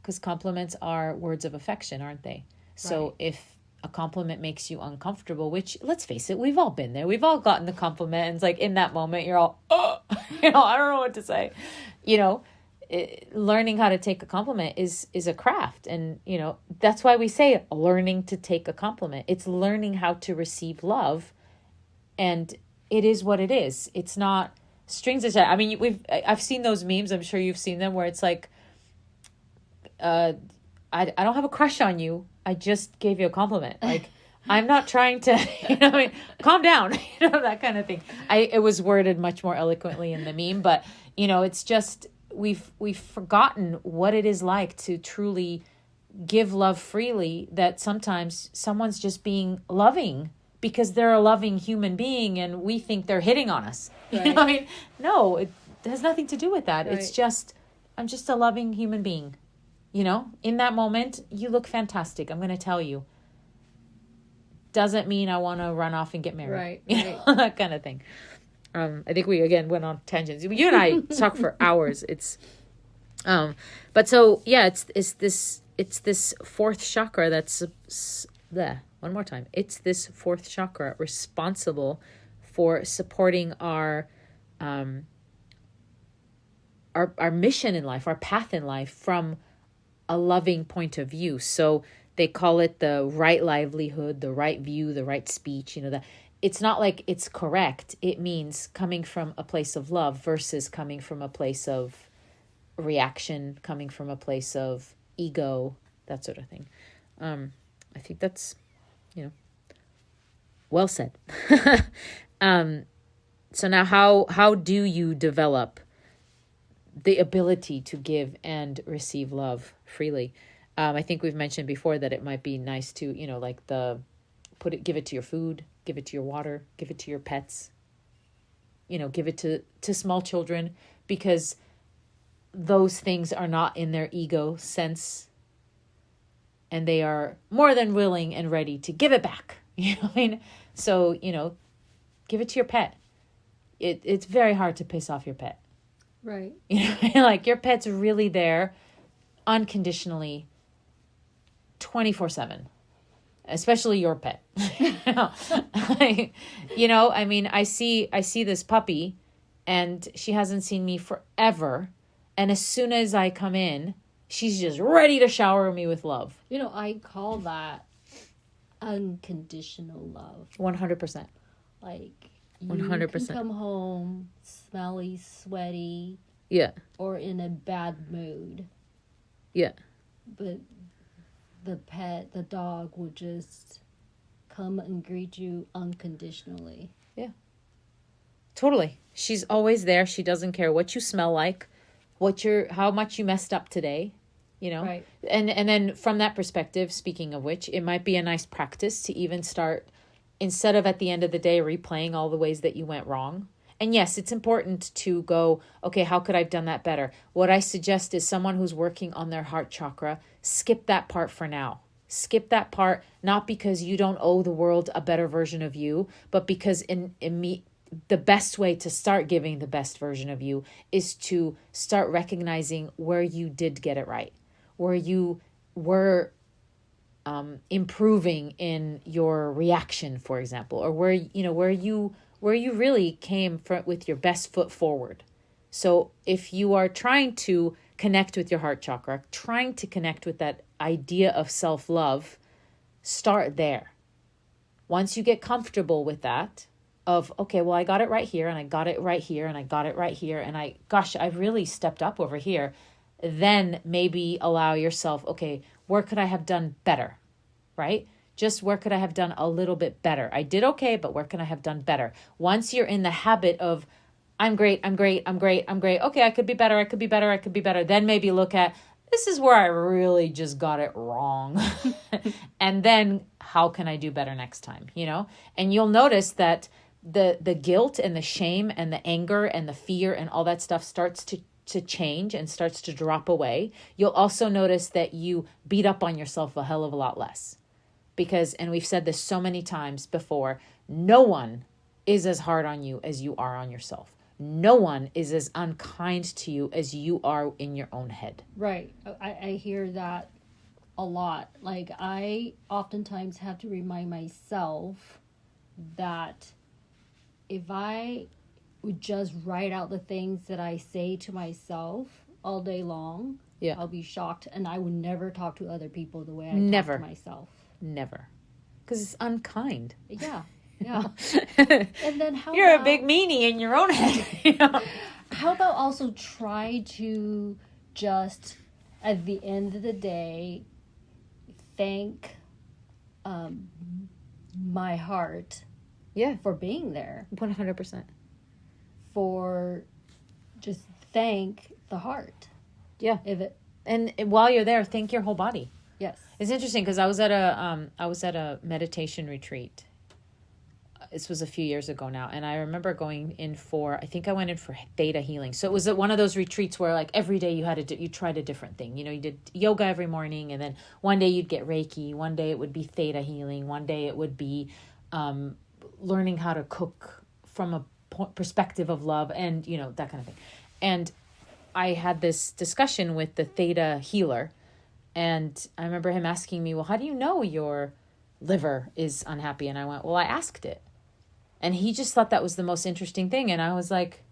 Because compliments are words of affection, aren't they? So if a compliment makes you uncomfortable, which, let's face it, we've all been there. We've all gotten the compliment. And it's like in that moment, you're all, I don't know what to say. Learning how to take a compliment is a craft. And, that's why we say learning to take a compliment. It's learning how to receive love. And it is what it is. It's not strings attached. I mean, I've seen those memes. I'm sure you've seen them where it's like, I don't have a crush on you. I just gave you a compliment. Like, I'm not trying to, calm down, that kind of thing. It was worded much more eloquently in the meme, but, it's just, we've forgotten what it is like to truly give love freely, that sometimes someone's just being loving because they're a loving human being and we think they're hitting on us. Right. No, it has nothing to do with that. Right. It's just, I'm just a loving human being. In that moment, you look fantastic. I'm going to tell you. Doesn't mean I want to run off and get married. Right. That kind of thing. I think we, again, went on tangents. You and I talk for hours. But so, yeah, it's this fourth chakra that's, one more time. It's this fourth chakra responsible for supporting our mission in life, our path in life from a loving point of view. So they call it the right livelihood, the right view, the right speech, that it's not like it's correct. It means coming from a place of love versus coming from a place of reaction, coming from a place of ego, that sort of thing. I think that's, well said. So now how do you develop the ability to give and receive love freely? I think we've mentioned before that it might be nice to, give it to your food, give it to your water, give it to your pets, give it to small children, because those things are not in their ego sense and they are more than willing and ready to give it back. So, give it to your pet. It's very hard to piss off your pet. Right. Like your pet's really there unconditionally 24/7, especially your pet. I see this puppy and she hasn't seen me forever. And as soon as I come in, she's just ready to shower me with love. I call that unconditional love. 100%. Like, 100%. You can come home smelly, sweaty. Yeah. Or in a bad mood. Yeah. But the dog will just come and greet you unconditionally. Yeah. Totally. She's always there. She doesn't care what you smell like, how much you messed up today. you know? Right. And then from that perspective, speaking of which, it might be a nice practice to even start, instead of at the end of the day replaying all the ways that you went wrong. And yes, it's important to go, okay, how could I have done that better? What I suggest is someone who's working on their heart chakra, skip that part for now. Skip that part, not because you don't owe the world a better version of you, but because the best way to start giving the best version of you is to start recognizing where you did get it right, where you were improving in your reaction, for example, or where you really came with your best foot forward. So if you are trying to connect with your heart chakra, trying to connect with that idea of self-love, start there. Once you get comfortable with that, of, okay, well, I got it right here, and I got it right here, and I got it right here, and I've really stepped up over here, then maybe allow yourself, okay, where could I have done better, right? Just where could I have done a little bit better? I did okay, but where can I have done better? Once you're in the habit of, I'm great. Okay, I could be better. Then maybe look at, this is where I really just got it wrong. And then how can I do better next time, you know? And you'll notice that the guilt and the shame and the anger and the fear and all that stuff starts to change and starts to drop away. You'll also notice that you beat up on yourself a hell of a lot less. Because, and we've said this so many times before, no one is as hard on you as you are on yourself. No one is as unkind to you as you are in your own head. Right. I hear that a lot. Like, I oftentimes have to remind myself that if I would just write out the things that I say to myself all day long, I'll be shocked, and I would never talk to other people the way I talk to myself. Never. Because it's unkind. Yeah. Yeah. And then you're a big meanie in your own head. You know? How about also try to just, at the end of the day, thank my heart for being there. 100%. For just thank the heart. Yeah. And while you're there, thank your whole body. Yes. It's interesting because I was at a meditation retreat. This was a few years ago now, and I remember going in I think I went in for theta healing. So it was one of those retreats where, like, every day you tried a different thing. You know, you did yoga every morning, and then one day you'd get Reiki, one day it would be theta healing, one day it would be learning how to cook from a perspective of love, and, you know, that kind of thing. And I had this discussion with the theta healer, and I remember him asking me, well, how do you know your liver is unhappy? And I went, well, I asked it. And he just thought that was the most interesting thing. And I was like,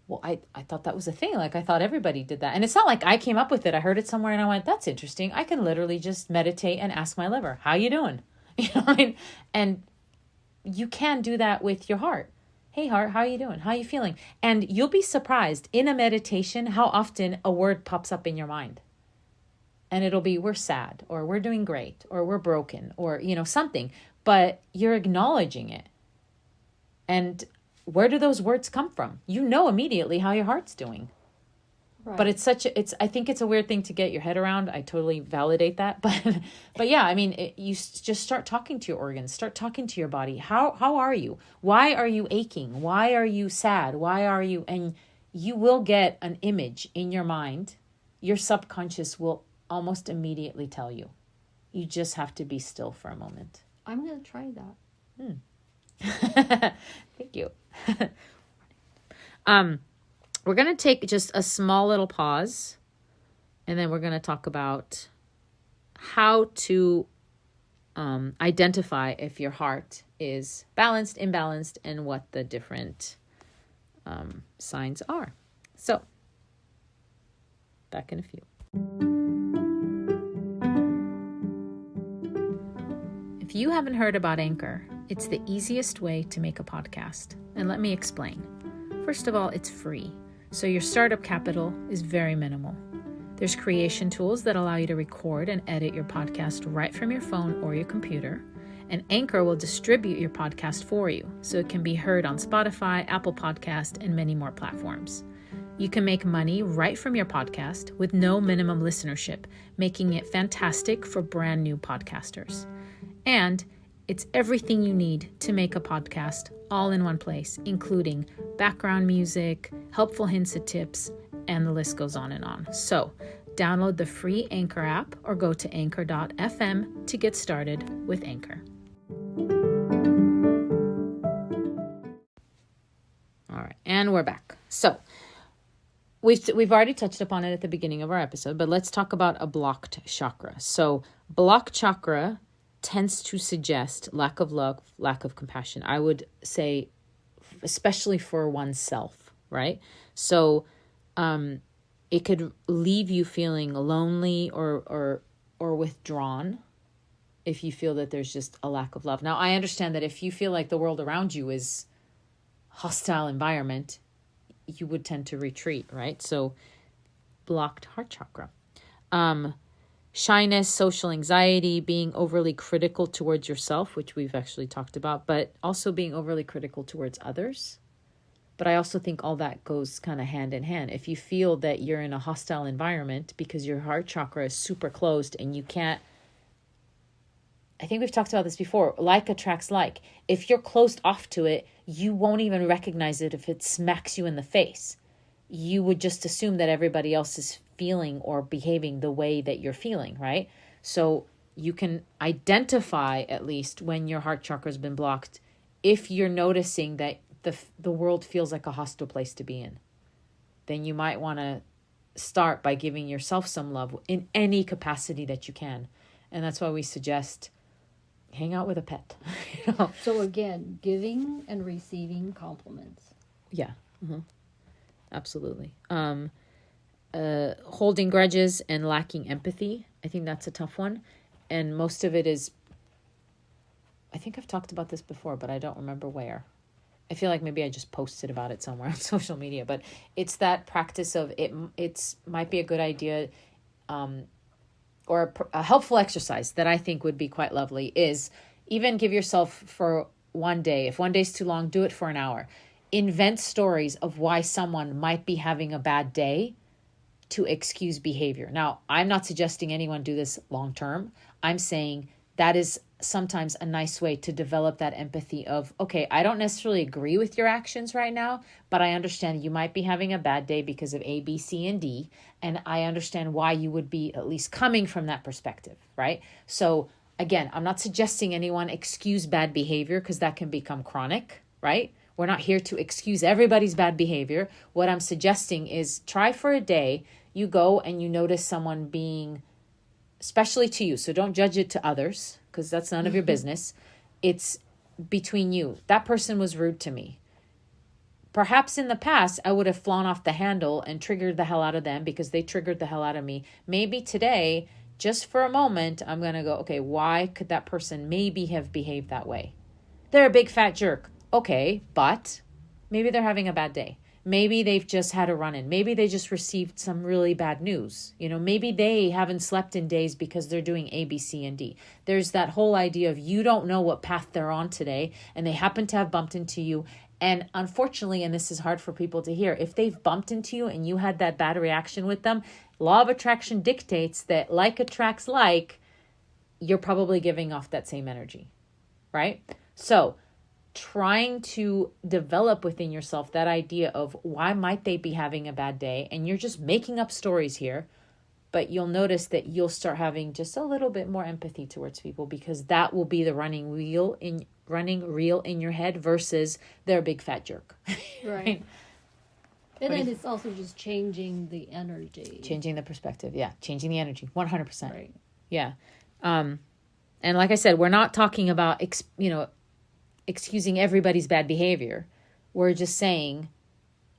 well, I thought that was a thing. Like, I thought everybody did that. And it's not like I came up with it. I heard it somewhere and I went, that's interesting. I can literally just meditate and ask my liver, how you doing? You know what I mean? And you can do that with your heart. Hey, heart, how are you doing? How are you feeling? And you'll be surprised in a meditation how often a word pops up in your mind. And it'll be, we're sad, or we're doing great, or we're broken, or, you know, something. But you're acknowledging it. And where do those words come from? You know immediately how your heart's doing. Right. But I think it's a weird thing to get your head around. I totally validate that. But yeah, I mean, you just start talking to your organs, start talking to your body. How are you? Why are you aching? Why are you sad? And you will get an image in your mind. Your subconscious will almost immediately tell you. You just have to be still for a moment. I'm going to try that. Thank you. We're going to take just a small little pause, and then we're going to talk about how to identify if your heart is balanced, imbalanced, and what the different signs are. So, back in a few. If you haven't heard about Anchor, it's the easiest way to make a podcast. And let me explain. First of all, it's free, so your startup capital is very minimal. There's creation tools that allow you to record and edit your podcast right from your phone or your computer. and Anchor will distribute your podcast for you so it can be heard on Spotify, Apple Podcast, and many more platforms. You can make money right from your podcast with no minimum listenership, making it fantastic for brand new podcasters. And it's everything you need to make a podcast all in one place, including background music, helpful hints and tips, and the list goes on and on. So download the free Anchor app or go to anchor.fm to get started with Anchor. All right, and we're back. So we've already touched upon it at the beginning of our episode, but let's talk about a blocked chakra. So blocked chakra tends to suggest lack of love, lack of compassion. I would say, especially for oneself, right? So it could leave you feeling lonely or withdrawn if you feel that there's just a lack of love. Now, I understand that if you feel like the world around you is hostile environment, you would tend to retreat, right? So blocked heart chakra. Shyness, social anxiety, being overly critical towards yourself, which we've actually talked about, but also being overly critical towards others. But I also think all that goes kind of hand in hand. If you feel that you're in a hostile environment because your heart chakra is super closed and you can't, I think we've talked about this before, like attracts like. If you're closed off to it, you won't even recognize it if it smacks you in the face. You would just assume that everybody else is feeling or behaving the way that you're feeling, right? So you can identify at least when your heart chakra has been blocked if you're noticing that the world feels like a hostile place to be in. Then you might want to start by giving yourself some love in any capacity that you can. And that's why we suggest hang out with a pet. You know? So again, giving and receiving compliments. Yeah. Mm-hmm. Absolutely. Holding grudges and lacking empathy. I think that's a tough one. And most of it is, I think I've talked about this before, but I don't remember where. I feel like maybe I just posted about it somewhere on social media, but it's that practice of it's might be a good idea, or a helpful exercise that I think would be quite lovely is even give yourself for one day. If one day's too long, do it for an hour. Invent stories of why someone might be having a bad day to excuse behavior. Now, I'm not suggesting anyone do this long term. I'm saying that is sometimes a nice way to develop that empathy of, okay, I don't necessarily agree with your actions right now, but I understand you might be having a bad day because of A, B, C, and D. And I understand why you would be at least coming from that perspective, right? So again, I'm not suggesting anyone excuse bad behavior because that can become chronic, right? We're not here to excuse everybody's bad behavior. What I'm suggesting is try for a day. You go and you notice someone being, especially to you, so don't judge it to others because that's none of your business. It's between you. That person was rude to me. Perhaps in the past, I would have flown off the handle and triggered the hell out of them because they triggered the hell out of me. Maybe today, just for a moment, I'm going to go, okay, why could that person maybe have behaved that way? They're a big fat jerk. Okay, but maybe they're having a bad day. Maybe they've just had a run-in. Maybe they just received some really bad news. You know, maybe they haven't slept in days because they're doing A, B, C, and D. There's that whole idea of you don't know what path they're on today, and they happen to have bumped into you. And unfortunately, and this is hard for people to hear, if they've bumped into you and you had that bad reaction with them, law of attraction dictates that like attracts like, you're probably giving off that same energy, right? So trying to develop within yourself that idea of why might they be having a bad day, and you're just making up stories here, but you'll notice that you'll start having just a little bit more empathy towards people because that will be the running reel in your head versus they're a big fat jerk. Right. And then it's also just changing the energy. Changing the perspective. Yeah. Changing the energy. 100%. Right. Yeah. And like I said, we're not talking about, excusing everybody's bad behavior. We're just saying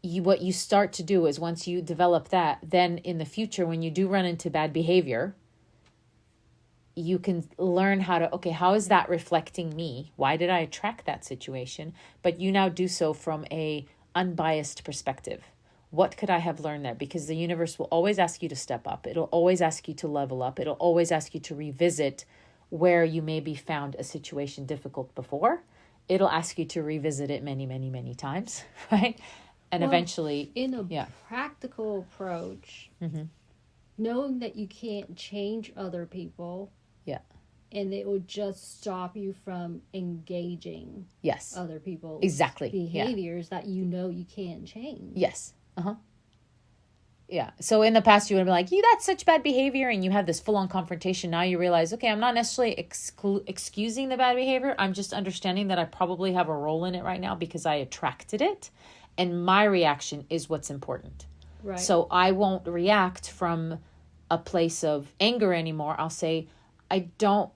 what you start to do is once you develop that, then in the future, when you do run into bad behavior, you can learn how is that reflecting me? Why did I attract that situation? But you now do so from a unbiased perspective. What could I have learned there? Because the universe will always ask you to step up. It'll always ask you to level up. It'll always ask you to revisit where you maybe found a situation difficult before. It'll ask you to revisit it many, many, many times, right? And eventually, in a practical approach, knowing that you can't change other people, and it will just stop you from engaging other people's behaviors that you know you can't change. Yes. Yeah. So in the past, you would be like, that's such bad behavior. And you have this full-on confrontation. Now you realize, okay, I'm not necessarily excusing the bad behavior. I'm just understanding that I probably have a role in it right now because I attracted it. And my reaction is what's important. Right. So I won't react from a place of anger anymore. I'll say, I don't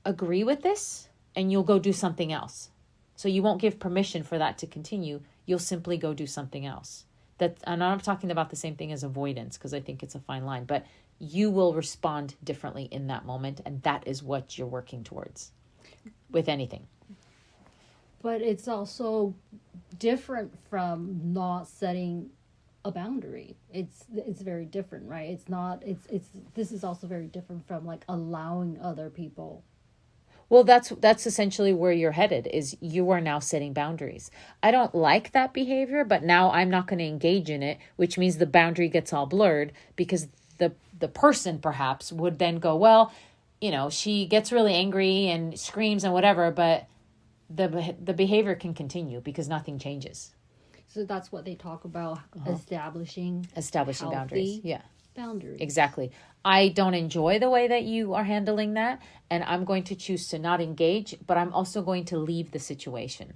agree with this, and you'll go do something else. So you won't give permission for that to continue. You'll simply go do something else. And I'm not talking about the same thing as avoidance, because I think it's a fine line, but you will respond differently in that moment, and that is what you're working towards with anything. But it's also different from not setting a boundary. It's very different, right? It's not, this is also very different from like allowing other people. Well, that's essentially where you're headed, is you are now setting boundaries. I don't like that behavior, but now I'm not going to engage in it, which means the boundary gets all blurred, because the person perhaps would then go, well, she gets really angry and screams and whatever, but the behavior can continue because nothing changes. So that's what they talk about, establishing boundaries. Yeah. Boundaries. Exactly. I don't enjoy the way that you are handling that, and I'm going to choose to not engage, but I'm also going to leave the situation.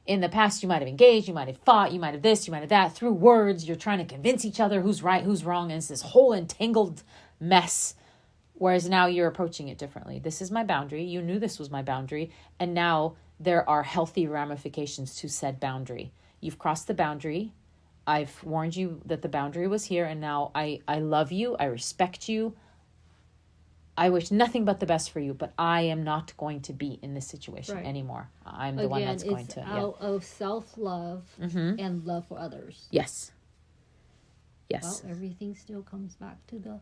In the past, you might have engaged, you might have fought, you might have this, you might have that. Through words, you're trying to convince each other who's right, who's wrong, and it's this whole entangled mess. Whereas now you're approaching it differently. This is my boundary. You knew this was my boundary, and now there are healthy ramifications to said boundary. You've crossed the boundary. I've warned you that the boundary was here, and now I love you. I respect you. I wish nothing but the best for you, but I am not going to be in this situation anymore. I'm the one that's going to. It's out of self-love and love for others. Yes. Well, everything still comes back to the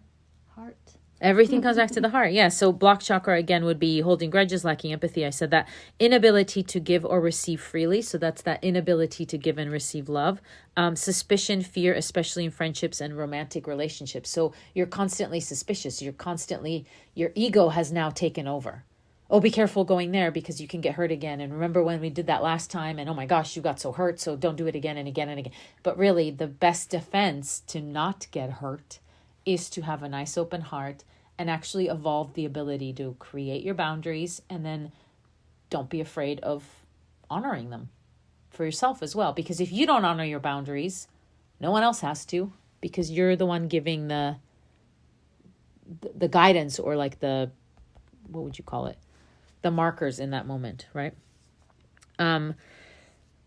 heart. Everything comes back to the heart. Yeah. So blocked chakra, again, would be holding grudges, lacking empathy. I said that. Inability to give or receive freely. So that's that inability to give and receive love. Suspicion, fear, especially in friendships and romantic relationships. So you're constantly suspicious. Your ego has now taken over. Oh, be careful going there because you can get hurt again. And remember when we did that last time, and oh my gosh, you got so hurt. So don't do it again and again and again. But really, the best defense to not get hurt is to have a nice open heart and actually evolve the ability to create your boundaries, and then don't be afraid of honoring them for yourself as well. Because if you don't honor your boundaries, no one else has to, because you're the one giving the guidance, or like what would you call it? The markers in that moment, right?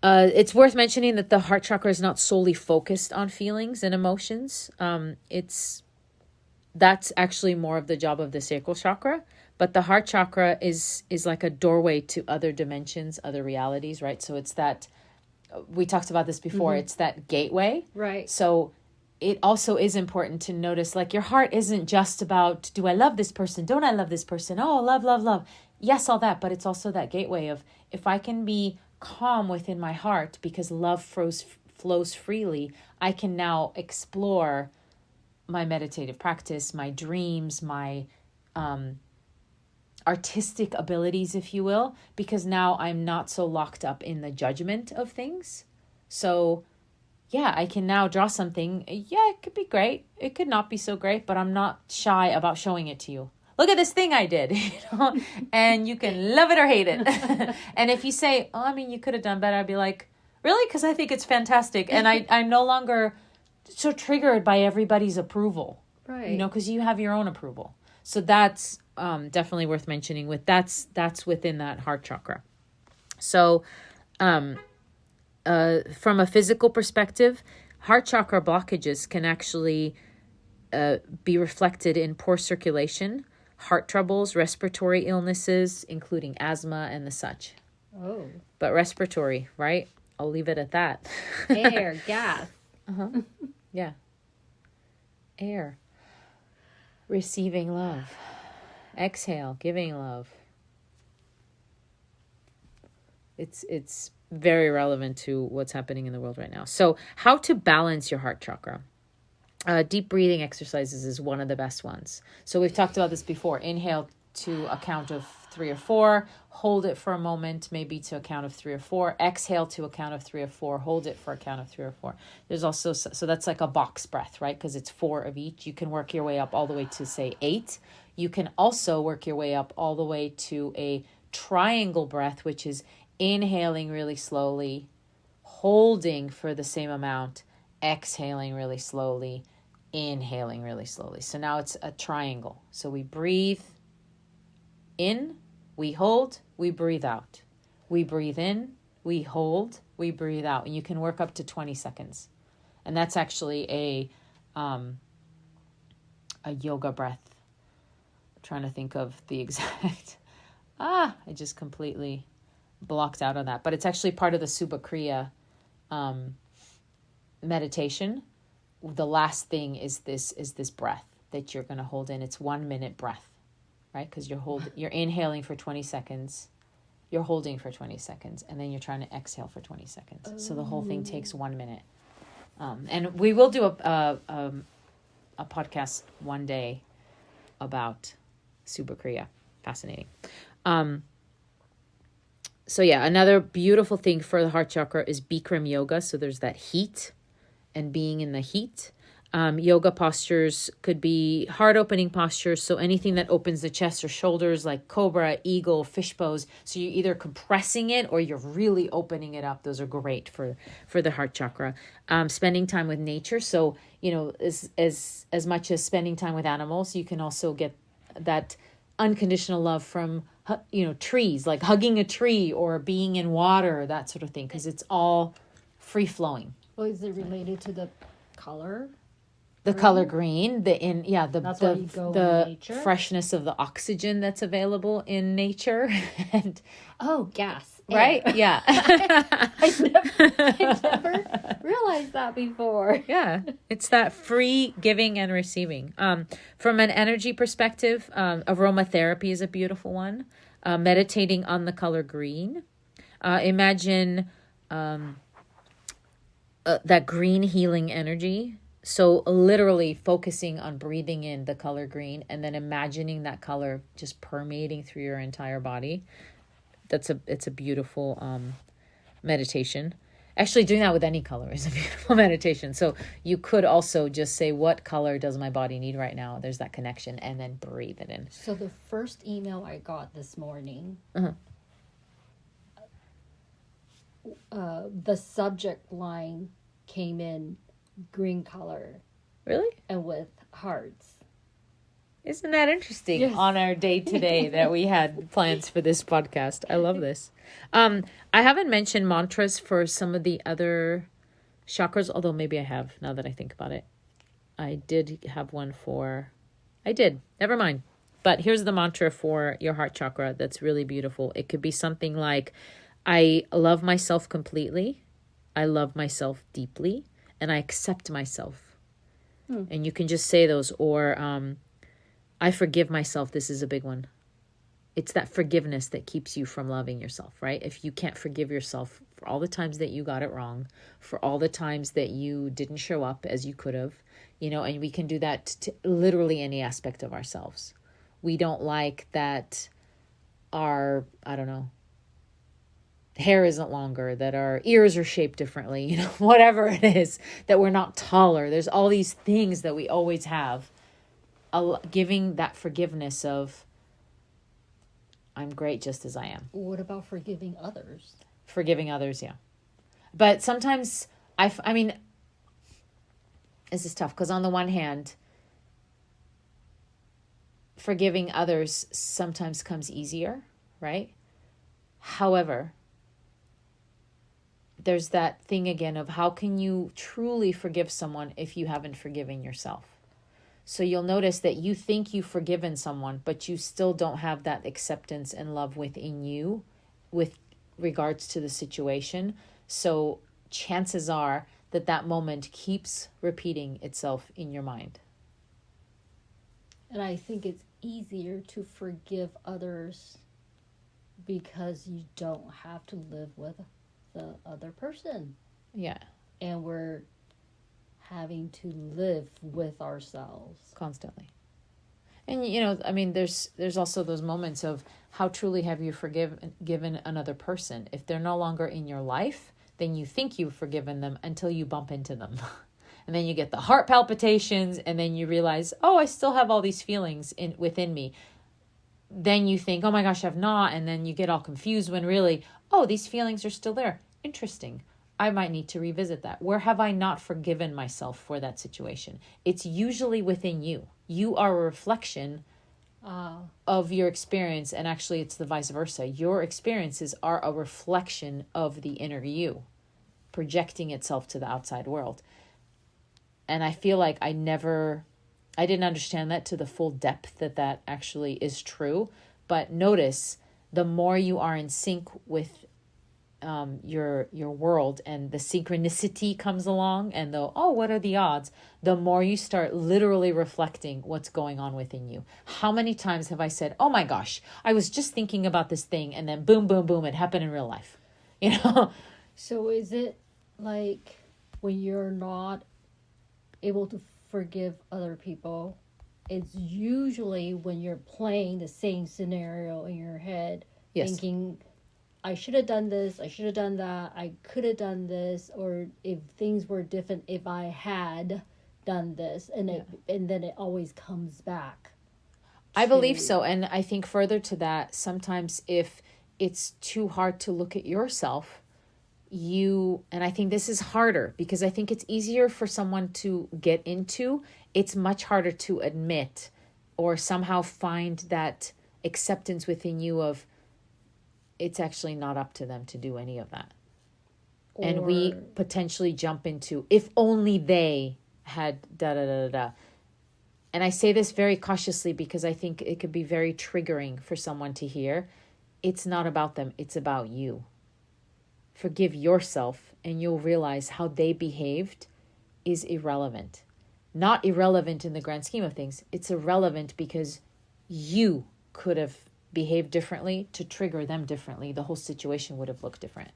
It's worth mentioning that the heart chakra is not solely focused on feelings and emotions. That's actually more of the job of the sacral chakra, but the heart chakra is like a doorway to other dimensions, other realities, right? So it's that, we talked about this before, it's that gateway. Right. So it also is important to notice, like, your heart isn't just about, do I love this person? Don't I love this person? Oh, love, love, love. Yes, all that, but it's also that gateway of, if I can be calm within my heart because love flows freely, I can now explore my meditative practice, my dreams, my artistic abilities, if you will, because now I'm not so locked up in the judgment of things. So yeah, I can now draw something. Yeah, it could be great. It could not be so great, but I'm not shy about showing it to you. Look at this thing I did, and you can love it or hate it. And if you say, oh, I mean, you could have done better, I'd be like, really? Because I think it's fantastic. And I'm no longer so triggered by everybody's approval, right? Because you have your own approval. So that's definitely worth mentioning. That's within that heart chakra. So from a physical perspective, heart chakra blockages can actually be reflected in poor circulation, heart troubles, respiratory illnesses, including asthma and the such. Oh. But respiratory, right? I'll leave it at that. Air, gas. Yeah. Air. Receiving love. Exhale, giving love. It's very relevant to what's happening in the world right now. So how to balance your heart chakra. Deep breathing exercises is one of the best ones. So we've talked about this before. Inhale to a count of 3 or 4. Hold it for a moment, maybe to a count of 3 or 4. Exhale to a count of 3 or 4. Hold it for a count of 3 or 4. There's also, so that's like a box breath, right? Because it's 4 of each. You can work your way up all the way to, say, 8. You can also work your way up all the way to a triangle breath, which is inhaling really slowly, holding for the same amount, exhaling really slowly, inhaling really slowly. So now it's a triangle. So we breathe in, we hold, we breathe out. We breathe in, we hold, we breathe out. And you can work up to 20 seconds. And that's actually a yoga breath. I'm trying to think of the exact... I just completely blocked out on that. But it's actually part of the Subha Kriya meditation. The last thing is this breath that you're going to hold in. It's 1 minute breath, right? Because you're inhaling for 20 seconds, you're holding for 20 seconds, and then you're trying to exhale for 20 seconds. Oh. So the whole thing takes 1 minute. And we will do a podcast one day about Subha Kriya. Fascinating. So yeah, another beautiful thing for the heart chakra is Bikram yoga. So there's that heat and being in the heat. Yoga postures could be heart opening postures. So anything that opens the chest or shoulders, like cobra, eagle, fish pose. So you're either compressing it or you're really opening it up. Those are great for the heart chakra. Spending time with nature. So, as much as spending time with animals, you can also get that unconditional love from, trees, like hugging a tree or being in water, that sort of thing, because it's all free flowing. Well, is it related to the color? The green? Color green, the nature? Freshness of the oxygen that's available in nature, and gas, right? Air. Yeah, I never realized that before. Yeah, it's that free giving and receiving. From an energy perspective, aromatherapy is a beautiful one. Meditating on the color green. Imagine that green healing energy. So literally focusing on breathing in the color green and then imagining that color just permeating through your entire body. It's a beautiful meditation. Actually, doing that with any color is a beautiful meditation. So you could also just say, what color does my body need right now? There's that connection, and then breathe it in. So the first email I got this morning, the subject line came in green color. Really? And with hearts. Isn't that interesting? Yes. On our day today that we had plans for this podcast. I love this. I haven't mentioned mantras for some of the other chakras, although maybe I have now that I think about it. I did have one never mind. But here's the mantra for your heart chakra that's really beautiful. It could be something like, I love myself completely. I love myself deeply. And I accept myself. And you can just say those. Or I forgive myself. This is a big one. It's that forgiveness that keeps you from loving yourself, right? If you can't forgive yourself for all the times that you got it wrong, for all the times that you didn't show up as you could have, and we can do that to literally any aspect of ourselves. We don't like that our, hair isn't longer, that our ears are shaped differently, whatever it is, that we're not taller. There's all these things that we always have. Giving that forgiveness of, I'm great just as I am. What about forgiving others? Forgiving others, yeah. But sometimes, this is tough, because on the one hand, forgiving others sometimes comes easier, right? However, there's that thing again of how can you truly forgive someone if you haven't forgiven yourself? So you'll notice that you think you've forgiven someone, but you still don't have that acceptance and love within you with regards to the situation. So chances are that moment keeps repeating itself in your mind. And I think it's easier to forgive others because you don't have to live with the other person. Yeah. And we're having to live with ourselves Constantly. And, you know, I mean, there's also those moments of how truly have you given another person? If they're no longer in your life, then you think you've forgiven them until you bump into them. And then you get the heart palpitations, and then you realize, oh, I still have all these feelings within me. Then you think, oh my gosh, I've not. And then you get all confused when really, oh, these feelings are still there. Interesting. I might need to revisit that. Where have I not forgiven myself for that situation? It's usually within you. You are a reflection of your experience, and actually it's the vice versa. Your experiences are a reflection of the inner you, projecting itself to the outside world. And I feel like I didn't understand that to the full depth that actually is true. But notice, the more you are in sync with your world, and the synchronicity comes along, and what are the odds? The more you start literally reflecting what's going on within you. How many times have I said, oh my gosh, I was just thinking about this thing, and then boom, boom, boom, it happened in real life. You know? So is it like when you're not able to forgive other people, it's usually when you're playing the same scenario in your head, Yes. thinking, I should have done this, I should have done that, I could have done this, or if things were different, if I had done this, and then it always comes back. I believe so. And I think further to that, sometimes if it's too hard to look at yourself, and I think this is harder because I think it's easier for someone to get into. It's much harder to admit or somehow find that acceptance within you of it's actually not up to them to do any of that. And we potentially jump into, if only they had da-da-da-da-da. And I say this very cautiously because I think it could be very triggering for someone to hear. It's not about them. It's about you. Forgive yourself, and you'll realize how they behaved is irrelevant. Not irrelevant in the grand scheme of things. It's irrelevant because you could have behaved differently to trigger them differently. The whole situation would have looked different.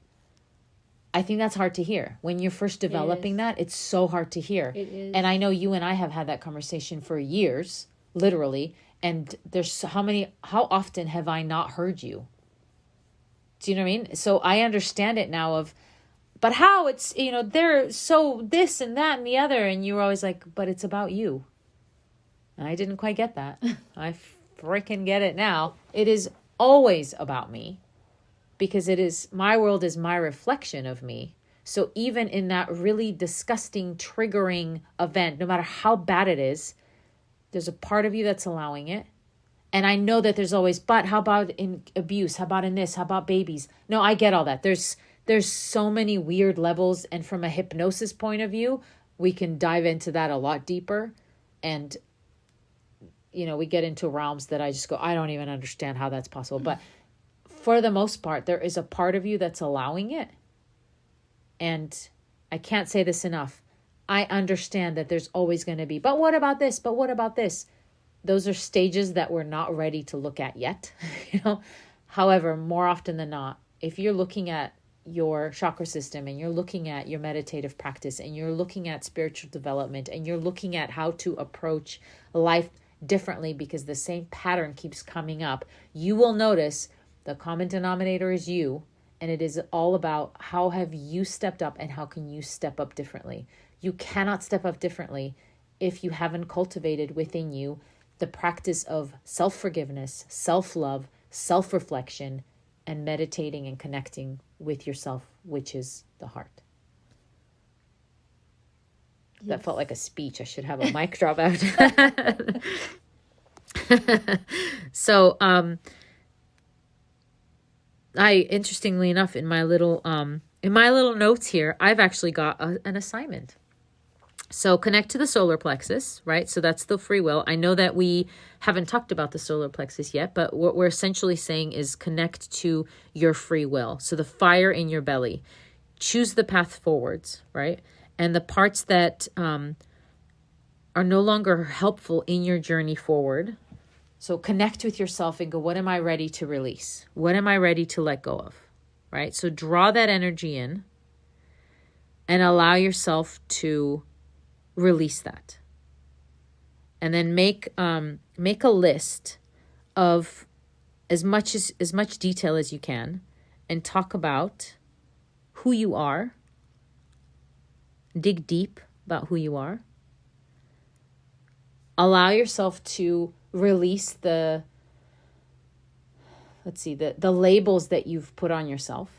I think that's hard to hear. When you're first developing that, it's so hard to hear. It is. And I know you and I have had that conversation for years, literally. And there's how often have I not heard you? Do you know what I mean? So I understand it now but how it's, they're so this and that and the other. And you were always like, but it's about you. And I didn't quite get that. I freaking get it now. It is always about me because my world is my reflection of me. So even in that really disgusting, triggering event, no matter how bad it is, there's a part of you that's allowing it. And I know that there's always, but how about in abuse? How about in this? How about babies? No, I get all that. There's so many weird levels. And from a hypnosis point of view, we can dive into that a lot deeper. And, we get into realms that I just go, I don't even understand how that's possible. But for the most part, there is a part of you that's allowing it. And I can't say this enough. I understand that there's always going to be, but what about this? But what about this? Those are stages that we're not ready to look at yet. However, more often than not, if you're looking at your chakra system and you're looking at your meditative practice and you're looking at spiritual development and you're looking at how to approach life differently because the same pattern keeps coming up, you will notice the common denominator is you, and it is all about how have you stepped up and how can you step up differently. You cannot step up differently if you haven't cultivated within you the practice of self-forgiveness, self-love, self-reflection, and meditating and connecting with yourself, which is the heart. Yes. That felt like a speech. I should have a mic drop out. So, interestingly enough, in my little notes here, I've actually got an assignment. So connect to the solar plexus, right? So that's the free will. I know that we haven't talked about the solar plexus yet, but what we're essentially saying is connect to your free will. So the fire in your belly, choose the path forwards, right? And the parts that are no longer helpful in your journey forward. So connect with yourself and go, what am I ready to release? What am I ready to let go of? Right? So draw that energy in and allow yourself to release that. And then make a list of as much detail as you can and talk about who you are. Dig deep about who you are. Allow yourself to release the labels that you've put on yourself.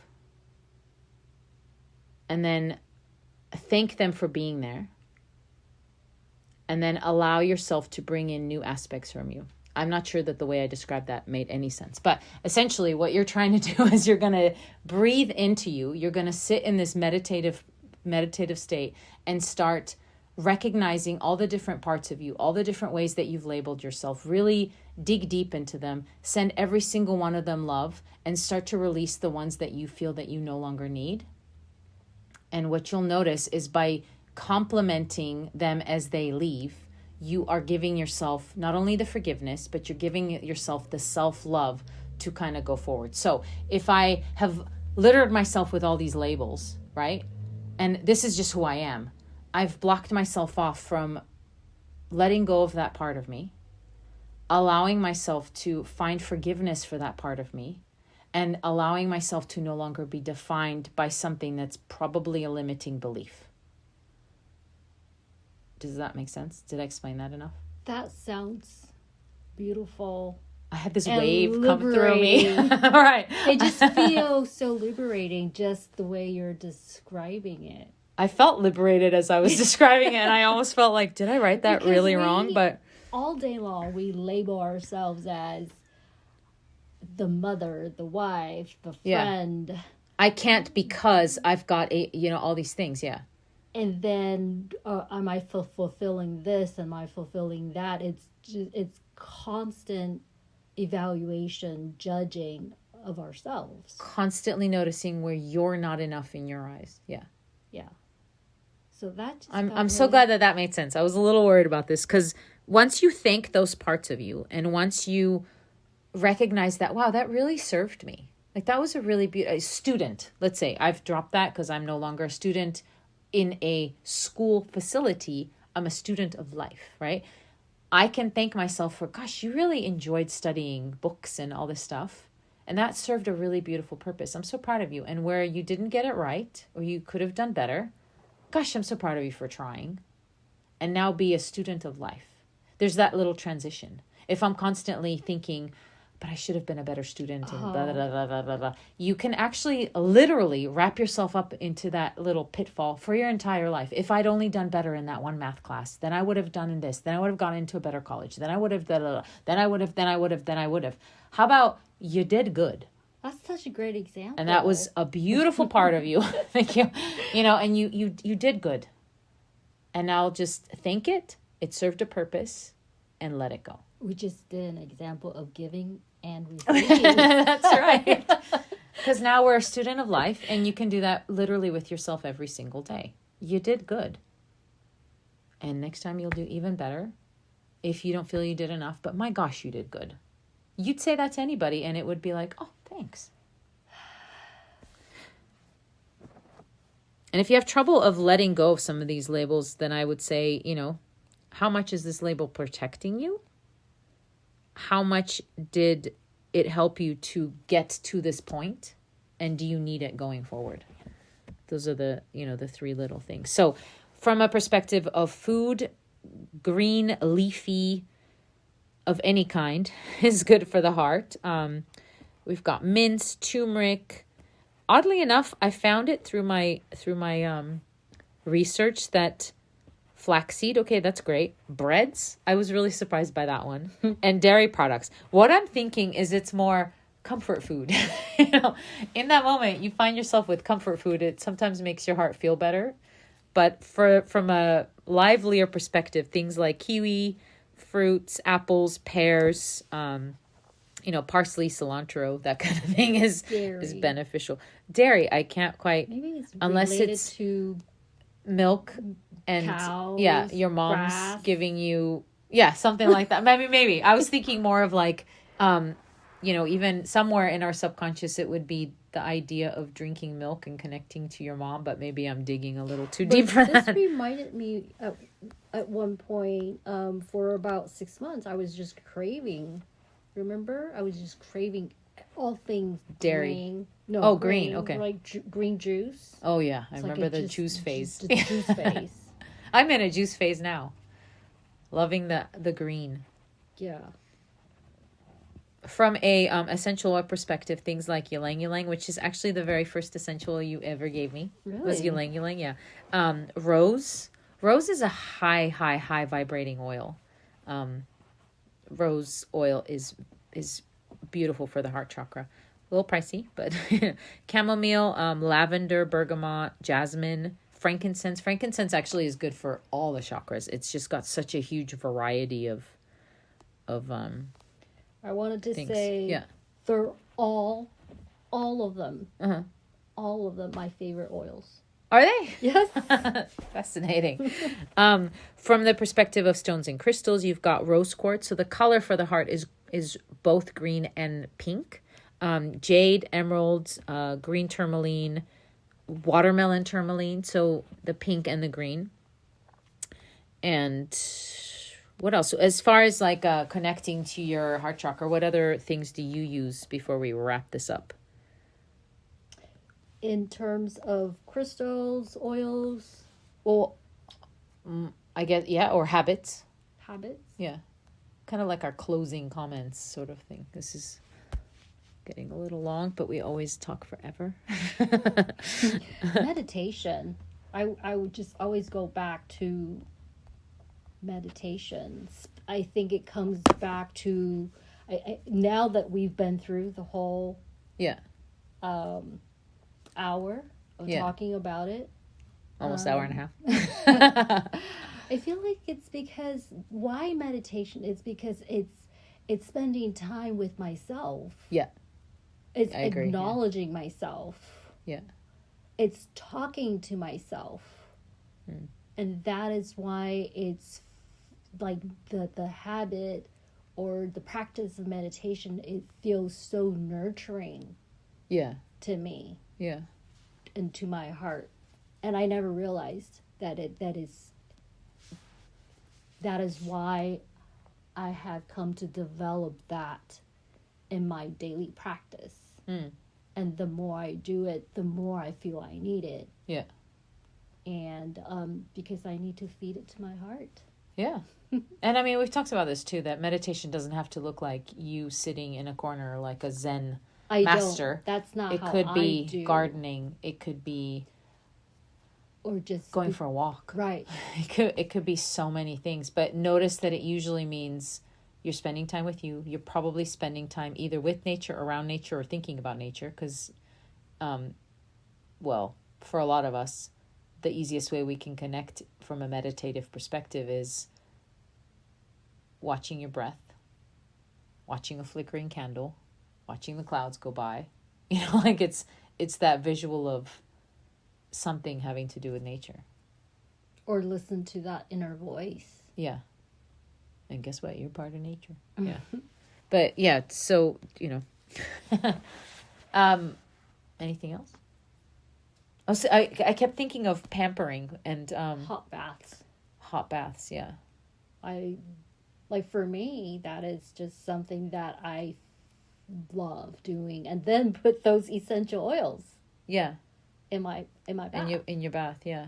And then thank them for being there. And then allow yourself to bring in new aspects from you. I'm not sure that the way I described that made any sense. But essentially what you're trying to do is you're going to breathe into you. You're going to sit in this meditative state and start recognizing all the different parts of you, all the different ways that you've labeled yourself. Really dig deep into them. Send every single one of them love and start to release the ones that you feel that you no longer need. And what you'll notice is by complimenting them as they leave, you are giving yourself not only the forgiveness, but you're giving yourself the self-love to kind of go forward. So if I have littered myself with all these labels, right? And this is just who I am. I've blocked myself off from letting go of that part of me, allowing myself to find forgiveness for that part of me, and allowing myself to no longer be defined by something that's probably a limiting belief. Does that make sense? Did I explain that enough? That sounds beautiful. I had this wave come through me. All right. It just feels so liberating, just the way you're describing it. I felt liberated as I was describing it, and I almost felt like, did I write that really wrong? But all day long, we label ourselves as the mother, the wife, the friend. Yeah. I can't because I've got all these things. Yeah. And then, am I fulfilling this? Am I fulfilling that? It's constant evaluation, judging of ourselves. Constantly noticing where you're not enough in your eyes. Yeah. Yeah. So that I'm so glad that made sense. I was a little worried about this because once you thank those parts of you and once you recognize that, wow, that really served me. Like that was a really beautiful student. Let's say I've dropped that because I'm no longer a student in a school facility. I'm a student of life, right? I can thank myself for, gosh, you really enjoyed studying books and all this stuff. And that served a really beautiful purpose. I'm so proud of you. And where you didn't get it right or you could have done better, gosh, I'm so proud of you for trying. And now be a student of life. There's that little transition. If I'm constantly thinking, but I should have been a better student and blah, blah, blah, blah, blah, blah. You can actually literally wrap yourself up into that little pitfall for your entire life. If I'd only done better in that one math class, then I would have done this. Then I would have gone into a better college. Then I would have, then I would have. How about you did good? That's such a great example. And that was a beautiful part of you. Thank you. And you did good. And now just thank it. It served a purpose and let it go. We just did an example of giving and receiving. That's right. Because now we're a student of life and you can do that literally with yourself every single day. You did good. And next time you'll do even better if you don't feel you did enough. But my gosh, you did good. You'd say that to anybody and it would be like, oh, thanks. And if you have trouble of letting go of some of these labels, then I would say, how much is this label protecting you? How much did it help you to get to this point? And do you need it going forward? Those are the three little things. So from a perspective of food, green, leafy, of any kind is good for the heart. We've got mints, turmeric. Oddly enough, I found it through my research that flaxseed, okay, that's great. Breads, I was really surprised by that one. And dairy products. What I'm thinking is it's more comfort food. In that moment, you find yourself with comfort food. It sometimes makes your heart feel better. But from a livelier perspective, things like kiwi, fruits, apples, pears, parsley, cilantro, that kind of thing is beneficial. Dairy, I can't quite, maybe it's unless related it's to milk and Cows, your mom's grass. giving you something like that. Maybe I was thinking more of like even somewhere in our subconscious it would be the idea of drinking milk and connecting to your mom, but maybe I'm digging a little too deep for This that. reminded me at one point, for about 6 months, I was just craving. Remember? I was just craving all things Dairy. green. No, Oh, green, okay. Like green juice. Oh yeah, I It's remember like the juice phase. The juice phase. I'm in a juice phase now. Loving the green. Yeah. From a essential oil perspective, things like ylang ylang, which is actually the very first essential oil you ever gave me, was Really? ylang ylang. Yeah, rose is a high vibrating oil. Rose oil is beautiful for the heart chakra. A little pricey, but chamomile, lavender, bergamot, jasmine, frankincense. Frankincense actually is good for all the chakras. It's just got such a huge variety of I wanted to things. say Yeah. they're all of them. Uh-huh. All of them my favorite oils. Are they? Yes. Fascinating. From the perspective of stones and crystals, you've got rose quartz. So the color for the heart is both green and pink. Jade, emeralds, green tourmaline, watermelon tourmaline. So the pink and the green. And what else? As far as like connecting to your heart chakra, what other things do you use before we wrap this up? In terms of crystals, oils, Well, I guess, or habits. habits. Yeah. Kind of like our closing comments sort of thing. This is getting a little long, but we always talk forever. Meditation. I would just always go back to meditations. I think it comes back to now that we've been through the whole Yeah. hour of Yeah. talking about it. Almost hour and a half. I feel like it's because why meditation? It's because it's spending time with myself. Yeah. It's I agree, yeah. acknowledging myself. Yeah. It's talking to myself. And that is why it's like the habit or the practice of meditation, it feels so nurturing Yeah. to me Yeah. and to my heart. And I never realized that that is why I have come to develop that in my daily practice. And the more I do it, the more I feel I need it. Yeah. And because I need to feed it to my heart. Yeah. And I mean, we've talked about this too, that meditation doesn't have to look like you sitting in a corner like a Zen master. That's not It how could I be do. gardening. It could be Or just going for a walk. Right. It could be so many things, but notice that it usually means you're spending time with you. You're probably spending time either with nature, around nature, or thinking about nature. Because, for a lot of us, the easiest way we can connect from a meditative perspective is watching your breath, watching a flickering candle, watching the clouds go by. Like it's that visual of something having to do with nature. Or listen to that inner voice. Yeah. And guess what? You're part of nature. Yeah. But yeah, so, anything else? Oh, so I kept thinking of pampering and Hot baths. hot baths. Yeah. For me, that is just something that I love doing. And then put those essential oils Yeah. in my bath. In your bath. Yeah.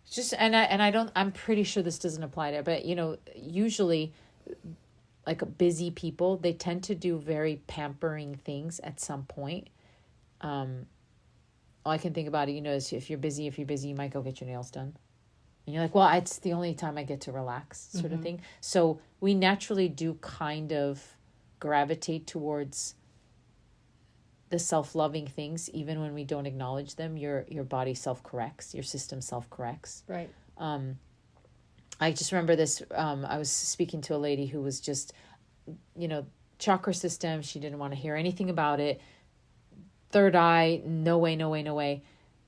Just I'm pretty sure this doesn't apply to, but usually like busy people, they tend to do very pampering things at some point. All I can think about it, is if you're busy, you might go get your nails done. And you're like, well, it's the only time I get to relax, sort of thing. So we naturally do kind of gravitate towards the self-loving things, even when we don't acknowledge them. Your body self-corrects, your system self-corrects. Right. I just remember this. I was speaking to a lady who was just, chakra system. She didn't want to hear anything about it. Third eye, no way.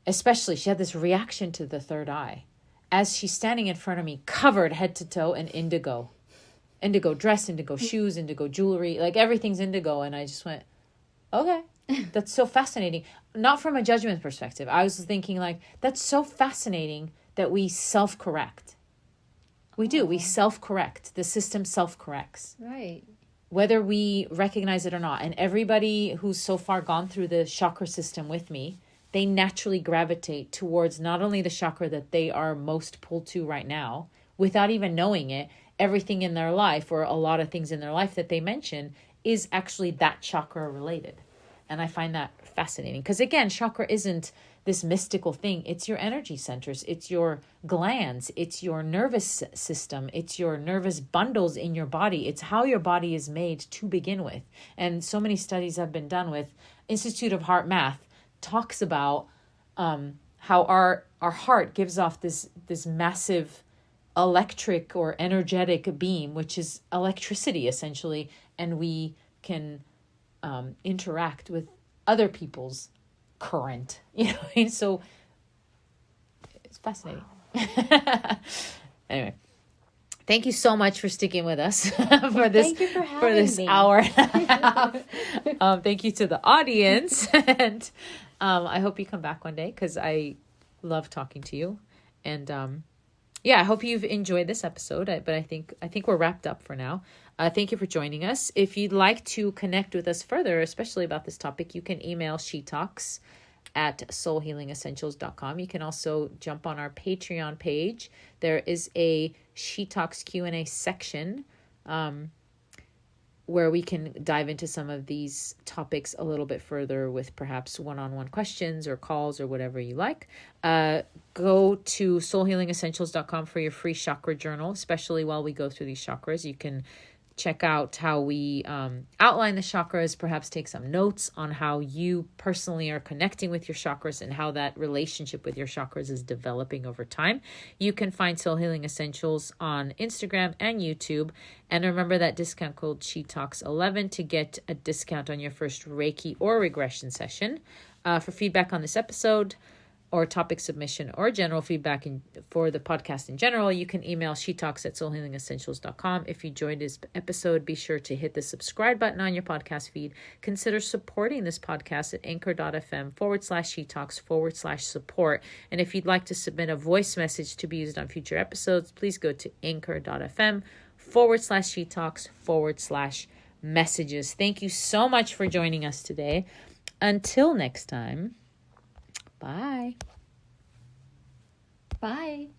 especially, she had this reaction to the third eye as she's standing in front of me, covered head to toe in indigo dress, indigo shoes, indigo jewelry, like everything's indigo. And I just went, okay, that's so fascinating. Not from a judgment perspective. I was thinking like, that's so fascinating that we self-correct. We do. We self-correct. The system self-corrects. Right. Whether we recognize it or not. And everybody who's so far gone through the chakra system with me, they naturally gravitate towards not only the chakra that they are most pulled to right now, without even knowing it. Everything in their life, or a lot of things in their life that they mention, is actually that chakra related. And I find that fascinating. Because again, chakra isn't this mystical thing. It's your energy centers. It's your glands. It's your nervous system. It's your nervous bundles in your body. It's how your body is made to begin with. And so many studies have been done with Institute of Heart Math talks about how our heart gives off this massive electric or energetic beam, which is electricity essentially, and we can interact with other people's current, so it's fascinating. Anyway, thank you so much for sticking with us for this me. hour and a half. Thank you to the audience, and I hope you come back one day, because I love talking to you. And I hope you've enjoyed this episode, but I think we're wrapped up for now. Thank you for joining us. If you'd like to connect with us further, especially about this topic, you can email shetalks@soulhealingessentials.com. You can also jump on our Patreon page. There is a She Talks Q&A section where we can dive into some of these topics a little bit further with perhaps one-on-one questions or calls or whatever you like. Go to soulhealingessentials.com for your free chakra journal, especially while we go through these chakras. You can check out how we outline the chakras, perhaps take some notes on how you personally are connecting with your chakras and how that relationship with your chakras is developing over time. You can find Soul Healing Essentials on Instagram and YouTube. And remember that discount code She Talks 11 to get a discount on your first Reiki or regression session. For feedback on this episode, or topic submission, or general feedback for the podcast in general, you can email shetalks@soulhealingessentials.com. If you enjoyed this episode, be sure to hit the subscribe button on your podcast feed. Consider supporting this podcast at anchor.fm/shetalks/support. And if you'd like to submit a voice message to be used on future episodes, please go to anchor.fm/shetalks/messages. Thank you so much for joining us today. Until next time. Bye. Bye.